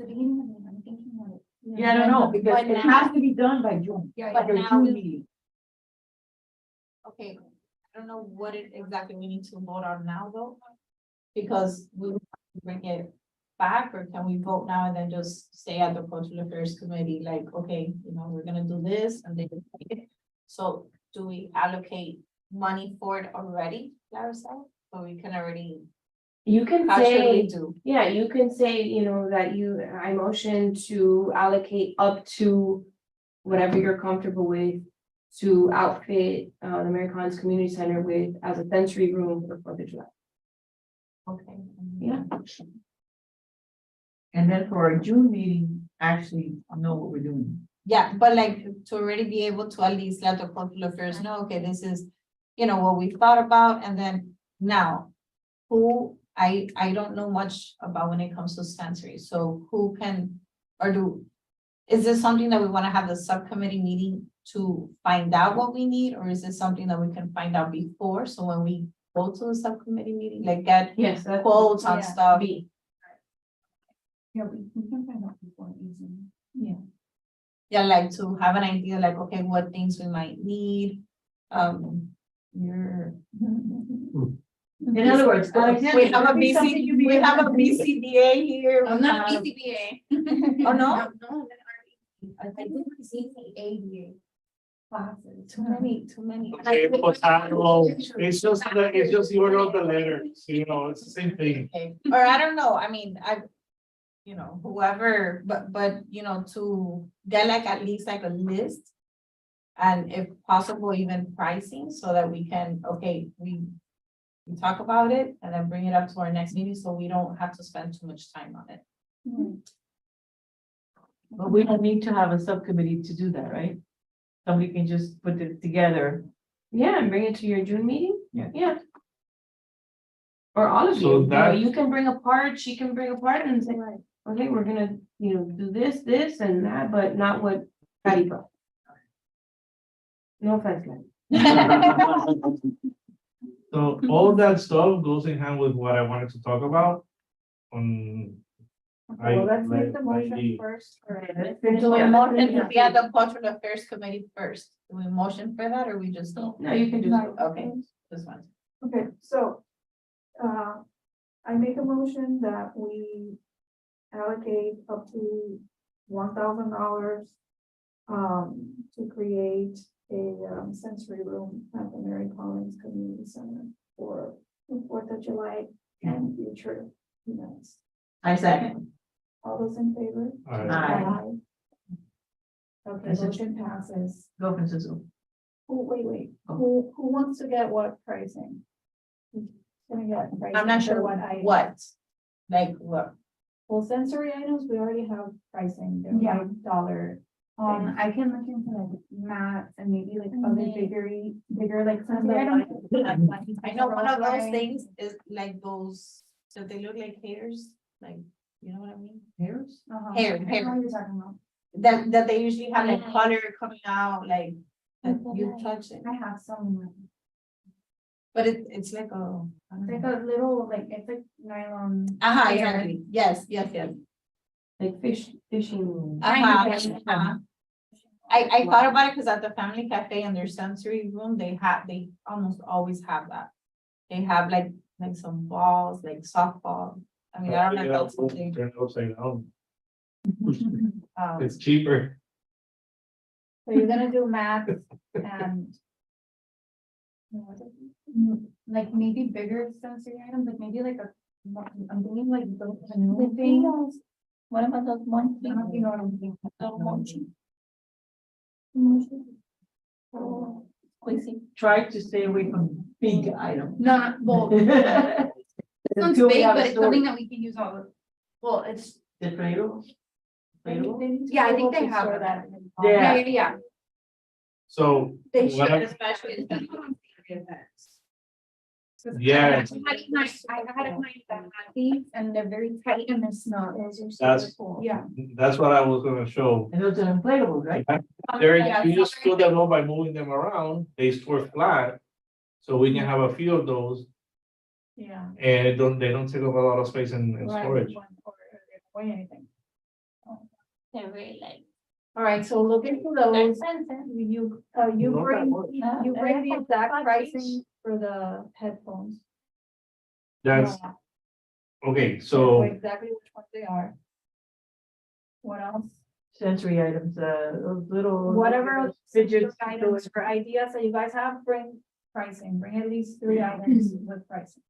beginning of the, I'm thinking of it. Yeah, I don't know, because But it now- has to be done by June, Yeah, by yeah. your now June we- meeting. Okay, I don't know what it exactly we need to vote on now though. Because we bring it back, or can we vote now and then just stay at the cultural affairs committee, like, okay, you know, we're gonna do this and then. So do we allocate money for it already, Larissa? So we can already, You can how should we say, do? yeah, you can say, you know, that I motion to allocate up to whatever you're comfortable with to outfit, the Americans Community Center with, as a sensory room for 4th of July. Okay. Yeah. And then for our June meeting, actually know what we're doing. Yeah, but like to already be able to at least let the cultural affairs know, okay, this is, you know, what we thought about, and then now. Who, I don't know much about when it comes to sensory, so who can, or do. Is this something that we wanna have the subcommittee meeting to find out what we need, or is this something that we can find out before, so when we go to the subcommittee meeting, like get Yes, that's. quotes on Yeah. stuff? Yeah, we can find out before easily. Yeah, like to have an idea, like, okay, what things we might need, your. In other words, Alexander, We have a it'd be something BC, you'd be we have a able to- BCBA here. I'm we not have- BCBA. Oh, no? No, I think it's CCADA classes. Too many. Okay, potato, it's just the order of the letters, you know, it's the same thing. Okay, or I don't know, I mean, you know, whoever, but, you know, to get like at least like a list. And if possible, even pricing, so that we can, okay, we talk about it and then bring it up to our next meeting, so we don't have to spend too much time on it. But we don't need to have a subcommittee to do that, right? Somebody can just put it together. Yeah, and bring it to your June meeting? Yeah. Yeah. Or all of So you, you know, that- you can bring a part, she can bring a part and say, okay, we're gonna, you know, do this and that, but not what Patty brought. No offense, man. So all of that stuff goes in hand with what I wanted to talk about. Well, let's make the motion I- first. Let's finish Do we that. motion to be at the cultural affairs committee first? Do we motion for that, or we just don't? No, you can just, Okay, this one. Okay, so, I make a motion that we allocate up to $1,000 to create a sensory room at the Mary Collins Community Center for the 4th of July and future events. I second. All those in favor? Aye. Okay, Is it- motion passes. Go, Francisco. Oh, wait, Oh. who wants to get what pricing? Who's gonna get pricing I'm not for sure items? what, like what. Well, sensory items, we already have pricing, they're Yeah. $5. I can look into like mats and maybe like other bigger like And sensory items. I know one of those Right. things is like those, so they look like hairs, like, you know what I mean? Hairs? Uh-huh. Hair, I know hair. what you're talking about. That they usually have like color coming out, like, that you touch it, I have some, but it's like a. I don't like know. a little, like, it's like nylon. Uh-huh, hair. exactly, yes, yes, yes. Like fishing. Uh-huh. I thought about it because at the family cafe in their sensory room, they almost always have that. They have like some balls, like softball. I mean, I don't know if that's something. Turn it upside down. um, It's cheaper. So you're gonna do math and. Like maybe bigger sensory items, like maybe like a, I'm thinking like the canoe thing. What about those I don't know if you know what I'm thinking. Try to stay away from big items. No, well, it's Until we big, have a but it's story. something that we can use all the, well, it's, The Play-Doh? Play-Doh? yeah, I think they have Store that. Yeah. Yeah. So. They what should, I- especially. Yeah. I had in mind that had these and they're very tight and they're snug. Those are That's- super cool. Yeah. That's what I was gonna show. And those are inflatable, right? There, Yeah, you just so- fill them up by moving them around, they store flat. So we can have a few of those Yeah. and they don't take up a lot of space in Right, storage. or weigh anything. They're very light. All right, so look into They're those. expensive. You Not that bring, much. you bring the exact Five pricing for the headphones. That's, okay, Know so, exactly which ones they are. What else? Sensory items, those little. Whatever Fidgets. items or ideas that you guys have, bring pricing, bring at least 3 items with pricing.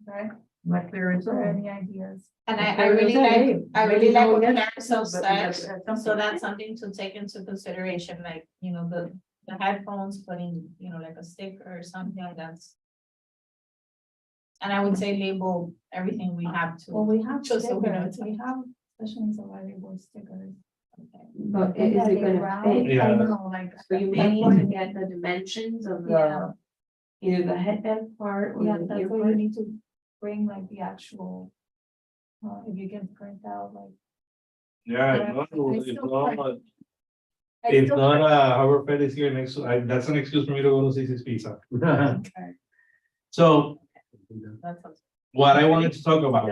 Okay, My clearance. or any ideas? And I Okay, really okay. like, I really Maybe like no what yes, Carousel but we have said, to add so something. that's something to take into consideration, like, you know, the headphones, putting, you know, like a sticker or something like that. And I would say label everything we have Well, to. we have Just so we know stickers, it's we have special needs valuable stickers. But And is that it they gonna round, fit? Yeah. I know, like. So you may need to get the dimensions of Yeah. either the headband part or Yeah, the that's ear why you part. need to bring like the actual. If you can print out like. yeah, Yeah, it's not, I it's still not, like- it's not, Harbor Fed is here next, that's an excuse for me to go to Cici's Pizza. Okay. So That's what- what I wanted to talk about.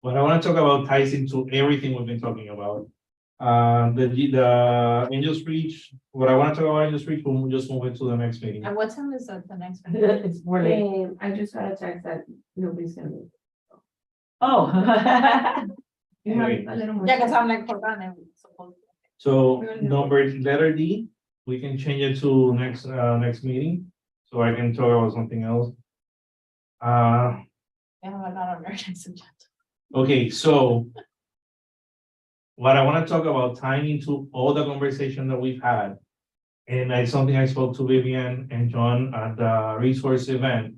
What I want to talk about ties into everything we've been talking about. The Angels Reach, what I want to talk about Angels Reach, we'll just move into the next meeting. And what time is the next one? It's more late. And I just got a text that nobody's gonna. move. Oh. You have Wait. a little more. Yeah, because time. I'm like, hold on, I'm supposed. So letter D, we can change it to next meeting, so I can talk about something else. I have a lot of emergency agenda. Okay, so. What I want to talk about tying into all the conversation that we've had. And it's something I spoke to Vivian and John at the resource event.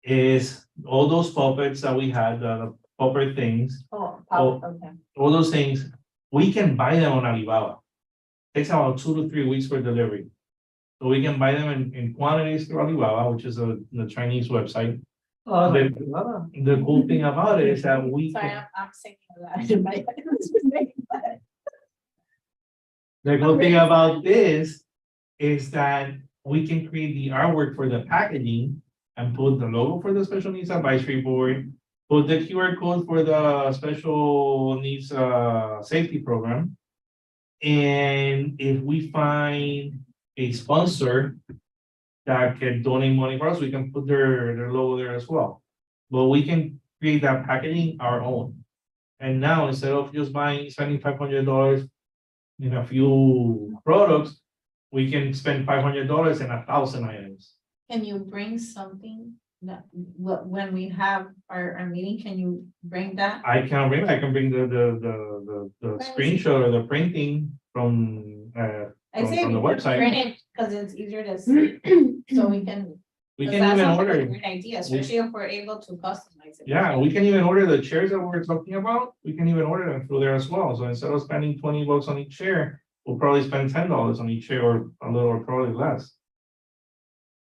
Is all those puppets that we had, the puppet things, Oh, Oh. okay. all those things, we can buy them on Alibaba. Takes about 2 to 3 weeks for delivery. So we can buy them in quantities through Alibaba, which is the Chinese website. Oh, The cool thing about it is that we Sorry, can, I'm singing a lot in my head. the cool thing about this is that we can create the artwork for the packaging and put the logo for the special needs advisory board, put the QR code for the special needs safety program. And if we find a sponsor that can donate money for us, we can put their logo there as well. But we can create that packaging our own. And now, instead of just spending $500 in a few products, we can spend $500 in 1,000 items. Can you bring something No, when we have our meeting, can you bring that? I can bring the screenshot or the printing from, I say on the we can website. print it, cause it's easier to see, so we can. We 'cause can that even sounds like a order. great idea, especially if we're able to customize it. Yeah, we can even order the chairs that we're talking about. We can even order them through there as well. So instead of spending $20 on each chair, we'll probably spend $10 on each chair or a little, or probably less.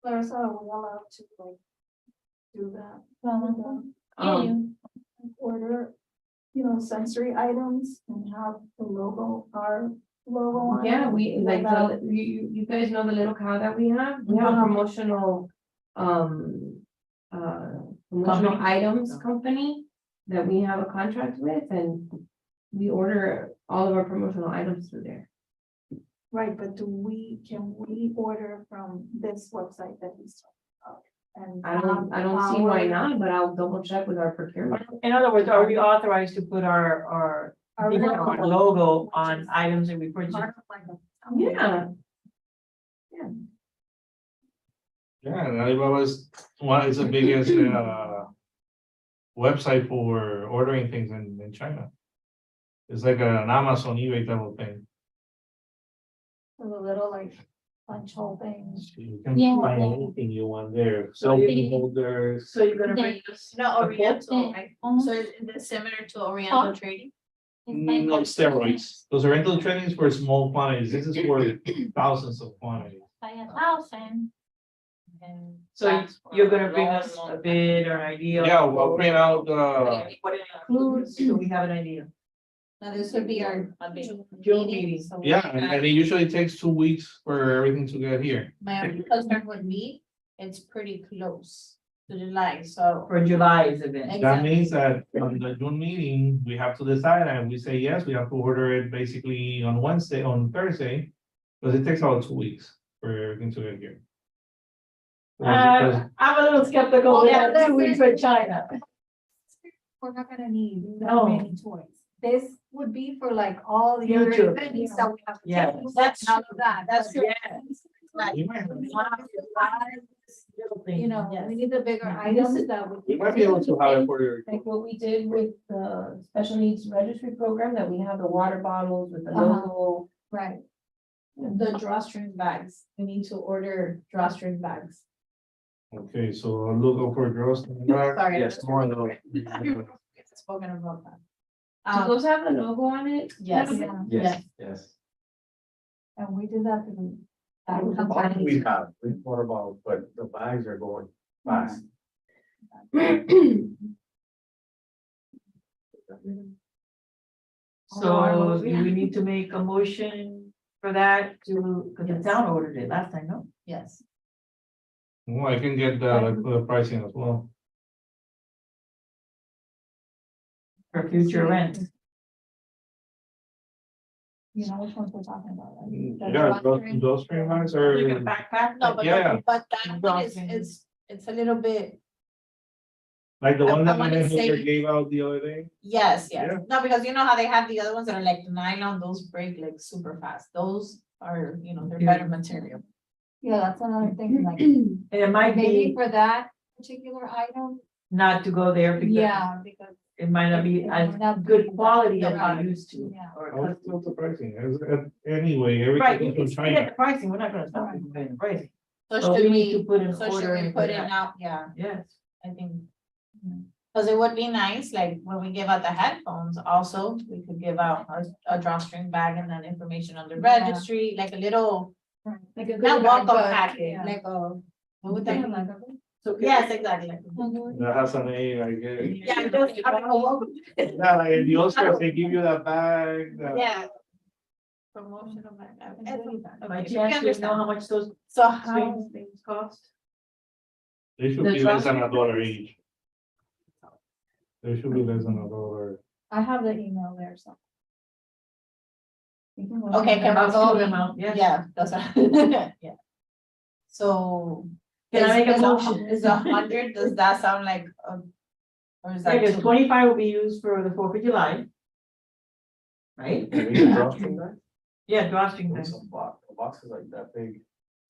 Clarissa, are we allowed to like do that? Order, sensory items and have the logo, our logo on it. Yeah, we, like, without- you guys know the little cow that we have? We have a promotional, promotional Company? items company that we have a contract with, and we order all of our promotional items through there. Right, but can we order from this website that he's talking about? And I don't see why our- not, but I'll double check with our procurement. In other words, are we authorized to put our our different logo on items that we purchase? Part of like a- Yeah, Yeah, and Alibaba's one is the biggest website for ordering things in China. It's like an Amazon eBay type of thing. with a little like punch hole thing. You can Yeah. find anything you want there, So you- selfie holders. So you're gonna bring us. No, Oriental, Yeah. right? Oh. So is it similar to Oriental trading? No steroids. Those are rental trainings for small quantities. This is for thousands of quantities. By 1,000. And So that's for you're gonna bring us long, a bid or an idea? Yeah, we'll print out, What it includes, so we have an idea. Now, this would be our A bit. June meeting. so we yeah, have- and it usually takes 2 weeks for everything to get here. My only concern would be, it's pretty close to July, so. For July's event. That means that on the June meeting, we have to decide, and we say, yes, we have to order it basically on Wednesday, on Thursday. Because it takes about 2 weeks for everything to get here. Because- I'm a little skeptical Well, with yeah, that 2 that's- weeks for China. We're not gonna need that No. many toys. This would be for like all the other Future. events that we have. to Yeah. take. That's None of that. That's But true. like, We might we need the bigger items that would. we might be able to have it for your. like what we did with the special needs registry program, that we have the water bottles with the Uh-huh. logo. Right. The drawstring bags, we need to order drawstring bags. Okay, so I'll look out for girls. Sorry. Yes, more of those. Spoken about that. Do those have the logo on it? Yes. Yeah. Yes, yes. And we did that to. The bottle we have, we water bottles, but the bags are going fast. So do we need to make a motion for that to, because the town ordered it last time, no? Yes. Well, I can get the pricing as well. For future rent. You know which ones we're talking about, right? The Yeah, drawstring. those frame bags Like a are, backpack? No, but, Yeah. but that one is, Drawstring. it's a little bit, like the one I that wanna Hooker say- gave out the other day. yes, Yeah. yes. No, because you know how they have the other ones that are like nylon, those break like super fast. Those are, they're better material. Yeah, that's another thing, like, And it might maybe be for that particular item, not to go there because yeah, because, it might not be as Not good be- quality as Right. I'm used to. Yeah. I Or was still surprising. Anyway, Right, everything you goes can from stay at China. the pricing, we're not gonna stop you from paying the pricing. So So should we need to we, put an so order should we in for put it that. out? Yeah, Yes. I think. Cause it would be nice, like when we give out the headphones, also, we could give out a drawstring bag and then information on the Yeah. registry, like a little, like a not good welcome bag, packet, yeah. like a. What would Yeah, that like be? a- So Yes, exactly. That has an A, I guess. Yeah, just, I don't know what. Yeah, like in the Oscars, they give you that bag. Yeah. Promotion of my. By Okay, we chance, do you know understand. how much those So how, swings things cost? They should The be less than drawstring? $1 each. They should be less than $1. I have the email there, so. You can look okay, at can that. I I'll fill go? them out, yes. Yeah, that's, yeah. So. Can I make a is motion? Is 100, does that sound like, or is that? Because too- 25 will be used for the 4th of July. Right? Can we get drawstring bags? Yeah, drawstring What's things. a box? A box is like that big.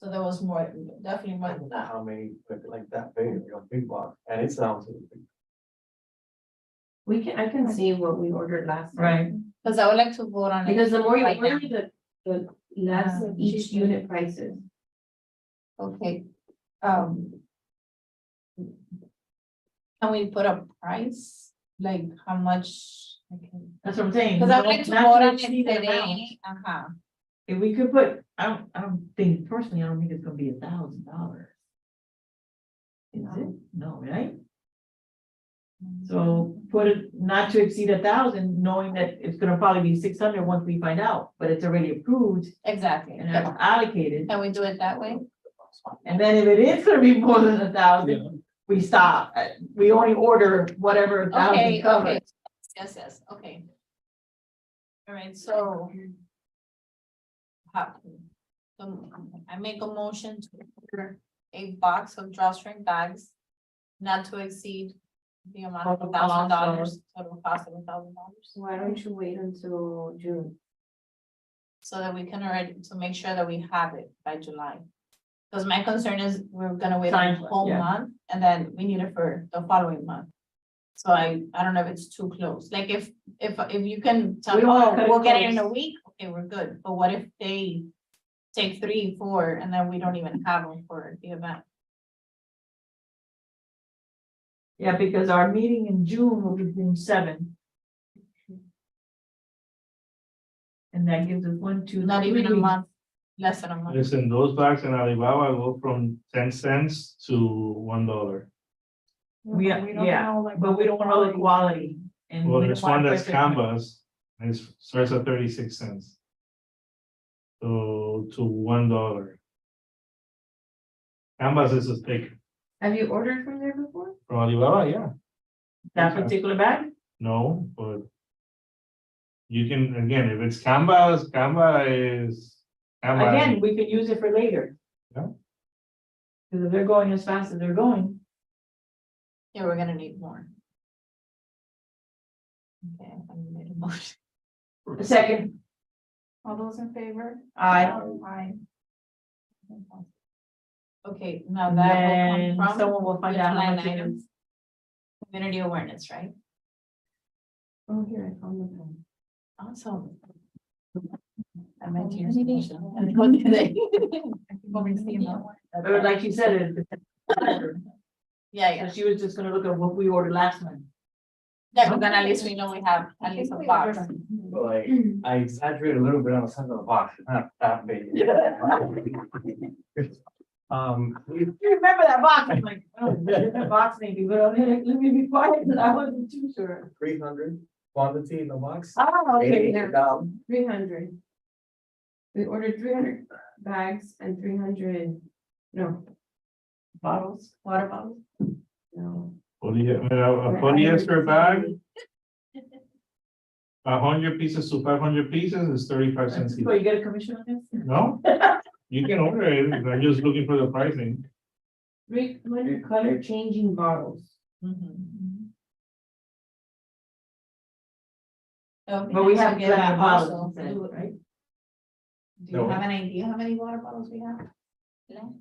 So there was more, definitely more I than don't know that. how many, but like that big, you know, big box, and it's down to. I can see what we ordered last time. Right, Because I would like to vote on it. Because the more you right now. order, the less each unit price is. Okay, can we put a price, like how much? that's what I'm saying. Because I would like to Not vote on it exceed that amount. today, If we could put, I don't think, personally, I don't think it's gonna be $1,000. Is it? No, right? So put it not to exceed 1,000, knowing that it's gonna probably be 600 once we find out, but it's already approved Exactly, and allocated. can we do it that way? And then if it is gonna be more than 1,000, we stop. We only order whatever 1,000 Okay, covers. okay, yes, okay. All right, so. I make a motion to order a box of drawstring bags not to exceed the amount of $1,000, total cost of $1,000. Why don't you wait until June? So that we can already, to make sure that we have it by July. Because my concern is we're gonna wait a Time, whole yeah. month and then we need it for the following month. So I don't know if it's too close, like if you can tell We me, don't wanna oh, cut it we'll get it in close. a week, okay, we're good, but what if they take 3, 4, and then we don't even have them for the event? Yeah, because our meeting in June will be June 7. And that gives us 1, 2, Not even a 3 month, less than a month. Listen, those bags in Alibaba go from 10 cents to $1. We are, We don't yeah, know, like, but we don't know the quality. And Well, we there's don't one wanna that's price it right. canvas, and it starts at 36 cents. So to $1. Canvas is a thick, Have you ordered from there before? from Alibaba, yeah, That particular bag? no, but. You can, again, if it's canvas, canvas. Again, we could use it for later. Yeah. Because if they're going as fast as they're going, Yeah, we're gonna need more. Okay, I made a motion. a second, All those in favor? I, Okay, now and that then will come from someone will find which out how line much it item? is. Community awareness, right? Oh, here, I found the pen. Awesome. I meant to use the motion. And what did they? Or like you said, it. Yeah, So she was just gonna look at what we ordered last month. yeah, but then at least we know we have at least a box. Like, I exaggerate a little bit on the size of the box, it's not that big. You remember that box? I'm like, oh, different box maybe, but let me be quiet, because I wasn't too sure. 300 quantity in the box. Oh, okay. $88. 300. We ordered 300 bags and 300, no, Bottles. Water bottles. no. A polyester bag, 100 pieces to 500 pieces is 35 cents So each. you get a commission on this? No? You can order it, I'm just looking for the pricing. 300 color changing bottles. But we have plenty of bottles, you said, Do right? you have an idea how many water bottles we have? No?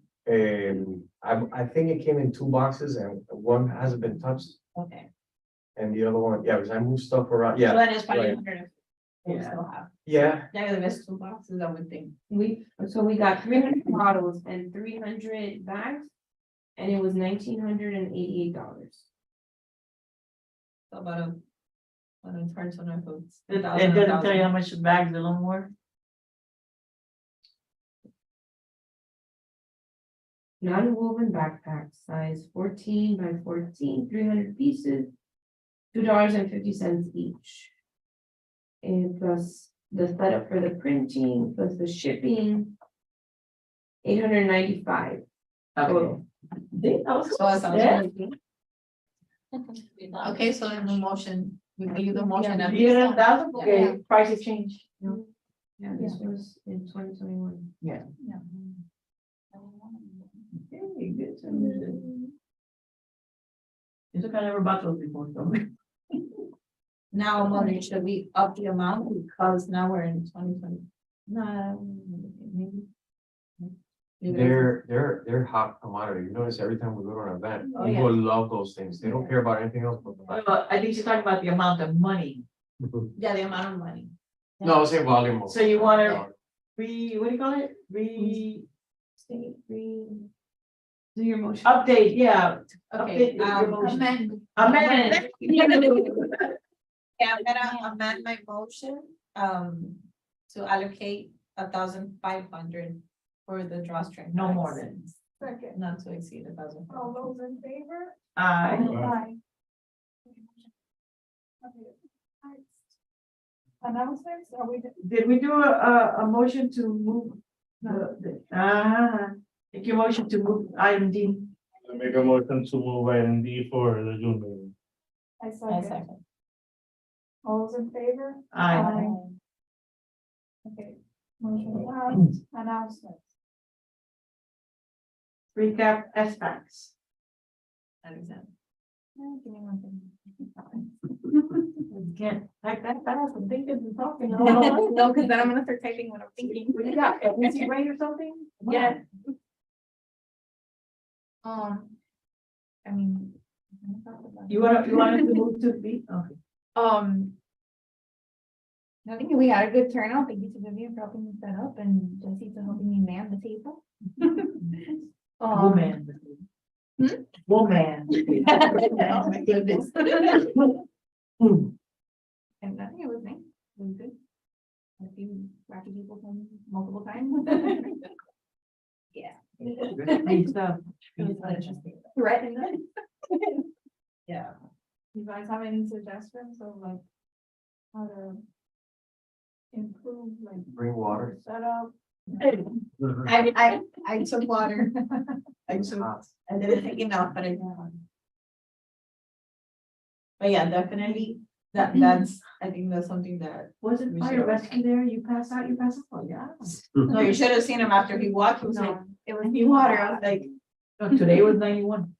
I think it came in 2 boxes and one hasn't been touched Okay. and the other one, yeah, because I moved stuff around, So yeah, that is probably right. 100. We Yeah. still have. yeah. Yeah, the best 2 boxes, I would think. So we got 300 bottles and 300 bags. And it was $1,988. So about a. When it turns on our boots. It doesn't tell you how much the bags are, a little more. Non-woven backpack size 14 by 14, 300 pieces. $2.50 each. And plus the setup for the printing, plus the shipping. $895. Okay. See, I was So that sounds Yeah. really good. Okay, so in the motion, we leave the motion. at You know, this. that's okay, Yeah. prices change. Yeah, this was in 2021. Okay, good. These are kind of about those before, so. Now I'm wondering, should we up the amount because now we're in 2020? No, maybe. They're hot commodity. You notice every time we go to an event, Oh, people love those things. They don't care about anything else but the fact. Well, I think she's talking about the amount of money. Yeah, the amount of money. No, I was saying volume. So you wanna- No. What do you call it? State, do your motion. Update, yeah. Okay, Update your motion. Amend. Amendment. Yeah, I'm gonna amend my motion, to allocate 1,500 for the drawstring. No bags. more than. Second, Not to exceed 1,000. all those in favor? I, Aye. Okay. Announcements, are we? did we do a motion to move? Take your motion to move item D. I make a motion to move item D for the June meeting. I I second. second. All those in favor? I, Okay, motion passed, announcements. recap SPACs. Alexander. Give me one thing. You can't type that fast and think it's talking. No, because then I'm gonna start typing what I'm thinking. What do you got? Easy brain or something? Come on. Yeah. I mean. You wanna to move to B? Okay. I think we had a good turnout. Thank you to Vivian for helping me set up and Jesse for helping me man the table. Woman. Woman. Oh my goodness. And I think it was nice. It was good. A few wacky people from multiple times. Yeah. Great stuff. It was interesting. Threatening. Yeah. You guys have any suggestions of like how to improve like Bring water. setup? I took water. I didn't take enough, but I did. But yeah, definitely, that's, I think that's something that, Wasn't We fire should- rescue there? You pass out, oh, yeah. no, you should have seen him after he walked, he was like, it was new water, I was like, No, today was 91.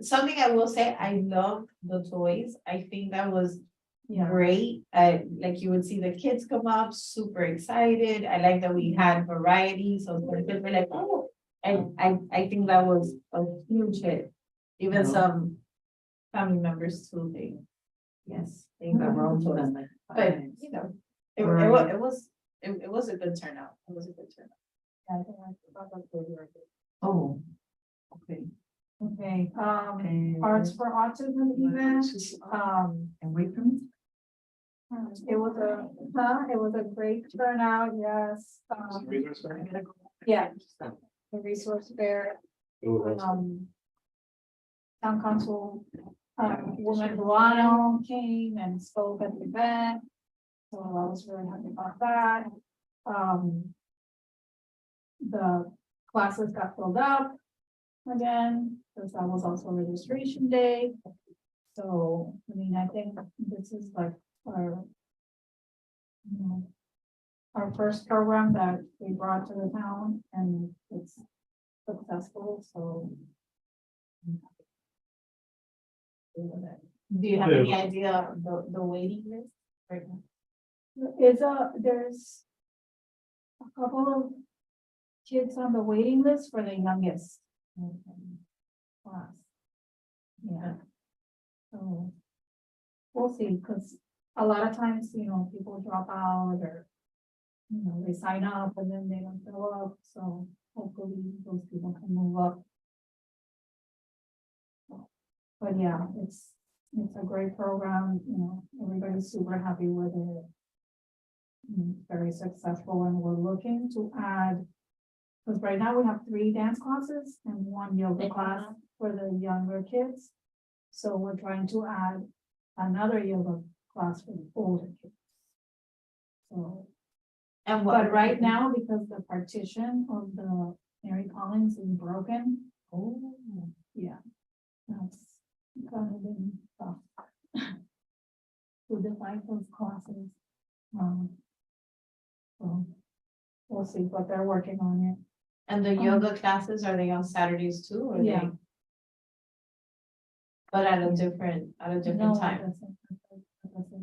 something I will say, I love the toys, I think that was Yeah. great. Like you would see the kids come up, super excited. I like that we had variety, so the kids were like, oh. And I think that was a huge hit. Even some family members too, they, yes, they got their own toys. But, you know, it was a good turnout. It was a good turnout. I think I thought that was very good. Oh. Okay. Okay, And Arts for Autism event, and wait for me. it was a great turnout, yes. Yeah, the resource fair, town council, woman Milano came and spoke at the event. So I was really happy about that. The classes got filled up again, because that was also registration day. So, I mean, I think this is like our, you know, our first program that we brought to the town and it's successful, so. Do you have any idea of the waiting list? Right now? There's a couple of kids on the waiting list for the youngest class. Yeah. So we'll see, because a lot of times, you know, people drop out or, you know, they sign up and then they don't fill up, so hopefully those people can move up. But yeah, it's a great program, you know, everybody's super happy with it. Very successful, and we're looking to add, because right now we have 3 dance classes and 1 yoga class for the younger kids. So we're trying to add another yoga class for the older kids. So, And but right now, because the partition of the Mary Collins is broken. Oh. Yeah, that's kind of been tough. To define those classes. So we'll see, but they're working on it. And the yoga classes, are they on Saturdays too, or Yeah. they? But at a different No, time, that's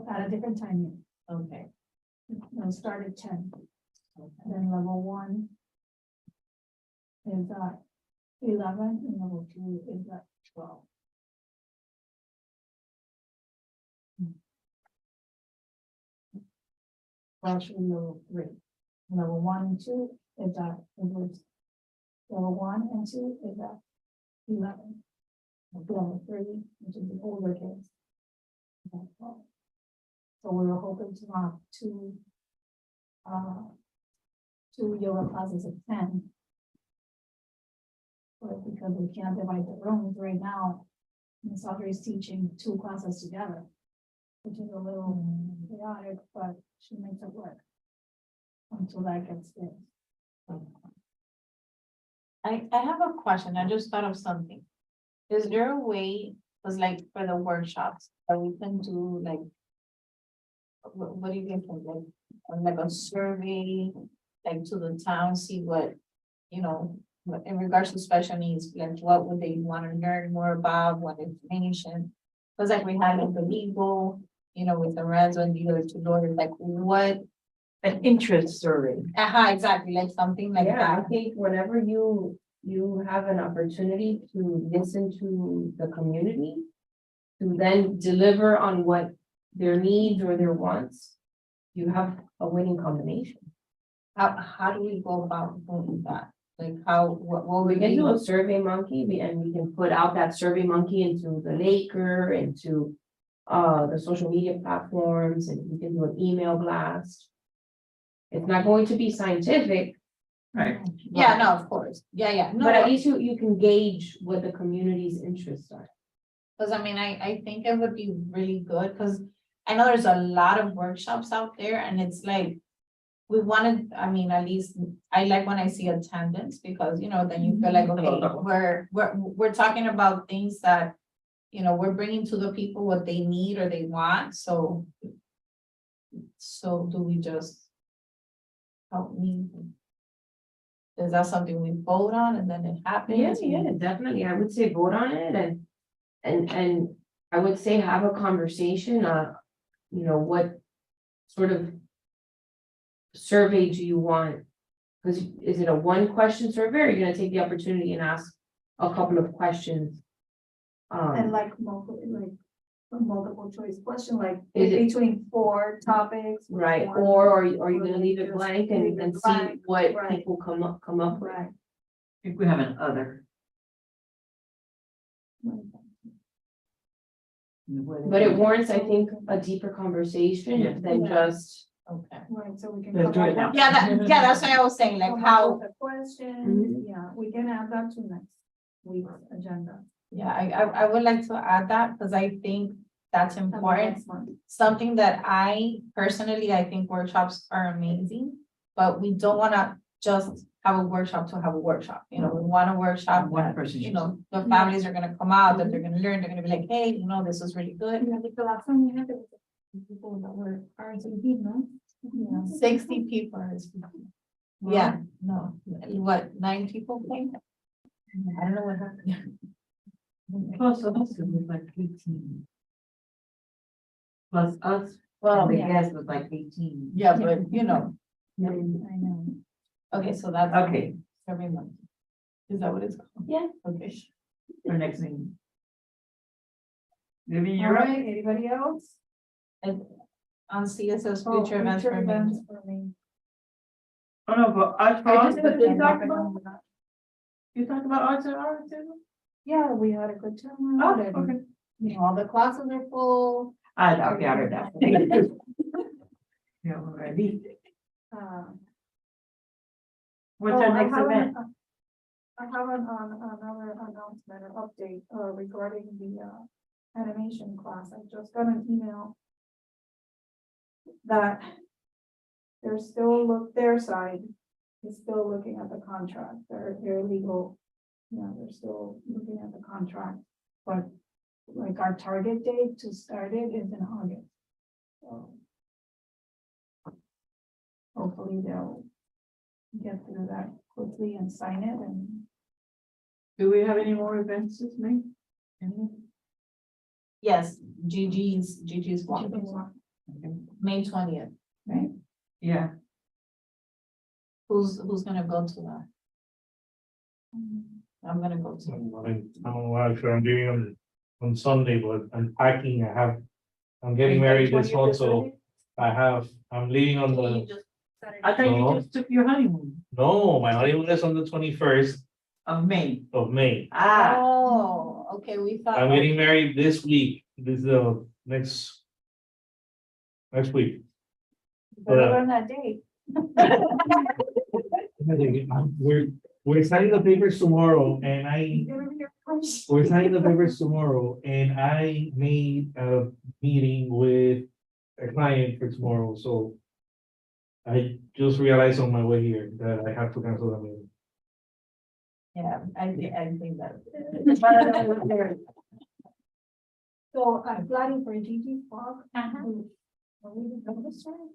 at a different time, okay. they'll start at 10, then level 1 is at 11, and level 2 is at 12. Actually, level 3. Level 1 and 2 is at, level 1 and 2 is at 11. Level 3, which is the older kids. is at 12. So we were hoping to have two yoga classes of 10. But because we can't divide the rooms right now, Ms. Audrey is teaching 2 classes together, which is a little chaotic, but she makes it work until that gets fixed. I have a question. I just thought of something. Is there a way, because like for the workshops, that we can do like, what do you think, like a survey, like to the town, see what, you know, in regards to special needs, like what would they want to learn more about, what information? Because like we had with the legal, you know, with the Renzo and the other 2 lawyers, like what, An interest survey. exactly, like something like Yeah, I that. think whenever you have an opportunity to listen to the community, to then deliver on what their needs or their wants, you have a winning combination. How do we go about doing that? Like how, what We would can be? do a survey monkey, and we can put out that survey monkey into the Laker, into the social media platforms, and we can do an email blast. It's not going to be scientific, Right. Yeah, no, of course. Yeah, no. but at least you can gauge what the community's interests are. Because I mean, I think it would be really good, because I know there's a lot of workshops out there, and it's like, we wanted, I mean, at least, I like when I see attendance, because, you know, then you feel like, okay, we're talking about things that, you know, we're bringing to the people what they need or they want, so do we just help me? Is that something we vote on and then it happens? Yeah, definitely. I would say vote on it, and I would say have a conversation, you know, what sort of survey do you want? Because is it a 1-question survey, or are you gonna take the opportunity and ask a couple of questions? And like a multiple choice question, like Is it- between 4 topics. Right, one, or are you gonna leave it just blank leave and it see blank, what right. people come up with? Right. I think we have an other. But it warrants, I think, a deeper conversation Yeah. than Yeah. just, Okay. Right, so we can. Let's do come it up now. with- Yeah, that's why I was saying, like, come up how, with The questions, yeah, we can add that to next week's agenda. yeah, I would like to add that, because I think that's Come important. next month. Something that I personally, I think workshops are amazing, but we don't wanna just have a workshop to have a workshop, you know, we want a workshop One that, person you should- know, the families are gonna come out, that they're gonna learn, they're gonna be like, hey, you know, this is really good. Yeah, the last time we had it was people that were RSVP, no? Yeah. 60 people are speaking. Yeah, no, what, 9 people came? I don't know what happened. Plus us, it was like 18. Plus us, Well, the yeah, guest was like 18. yeah, but you know, I know. okay, so that's. Okay, Every month. Is that what it's called? Yeah. Okay. for next meeting. Maybe All you're up. right, anybody else? And on CSS Oh, future events for me. events for me. Oh, no, but arts for I arts, just put you this talked Nothing about, on that. you talked about arts and arts too? Yeah, we had a good time. Oh, and, okay. You know, all the classes are full. Okay, I heard that. Yeah, already. What's Oh, our I next have event? I have another announcement or update regarding the animation class. I just got an email that they're still their side is still looking at the contract. Their legal, they're still looking at the contract. But like our target date to start it is in August. So hopefully they'll get through that quickly and sign it and. Do we have any more events this May? Any? Yes, Gigi's walk, May 20th, right? Yeah, Who's gonna go to that? I'm gonna go to. I'm actually, I'm doing on Sunday, but I'm packing, I'm getting married this month, so I'm leaving on the, I thought you No. just took your honeymoon no, my honeymoon is on the 21st of May. of May. Ah, Oh, okay, we thought. I'm getting married this week, this is the next week. Better learn that date. We're signing the papers tomorrow and we're signing the papers tomorrow and I made a meeting with a client for tomorrow, so I just realized on my way here that I have to cancel the meeting. yeah, I think that. So I'm applying for Gigi Fog. Uh-huh. Are we registered?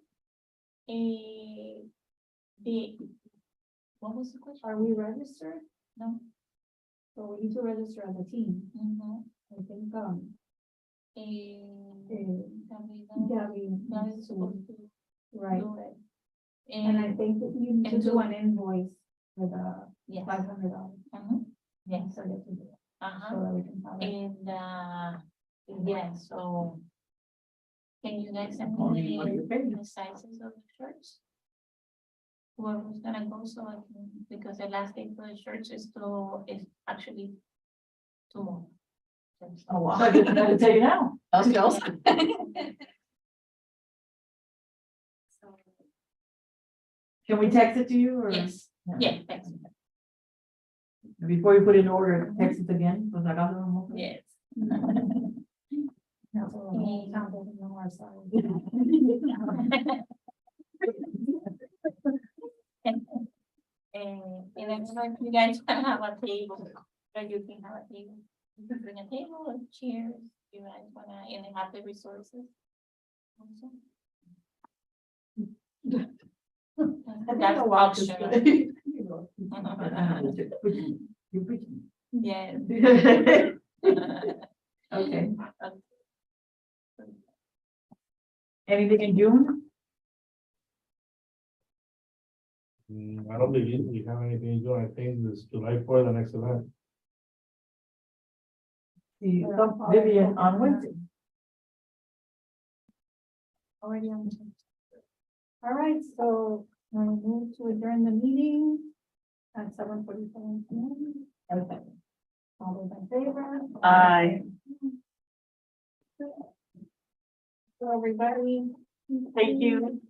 What was the question? Are we registered? No. So we need to register as a team. Mhm. I think, Gabby. That is supposed to Right, do it. and I think that you need to and do do- an invoice for the Yes. $500. Yes, So that we do it, uh-huh, so that we can have it. and, yeah, so. Can you guys send Only on me your page. the sizes of the shirts? Whoever's gonna go, so I can, because the last day for the shirts is actually tomorrow. Oh, wow. I didn't have to tell you now. So, Can we text it to you or? yes, yeah, thanks, Before you put it in order, text it again, pues acaso no. yes. So the whole town doesn't know our side. And I don't know if you guys can have a table, or you can have a table. You can bring a table or chairs, you guys wanna, and they have the resources. also. That's optional. You're preaching. Yes. Okay, anything in June? I don't believe we have anything to do, I think this July 4th, the next event. See, Vivian on Wednesday. Already on. All right, so I move to adjourn the meeting at 7:47 p.m. Okay. All those in favor? Aye. So everybody. Thank you.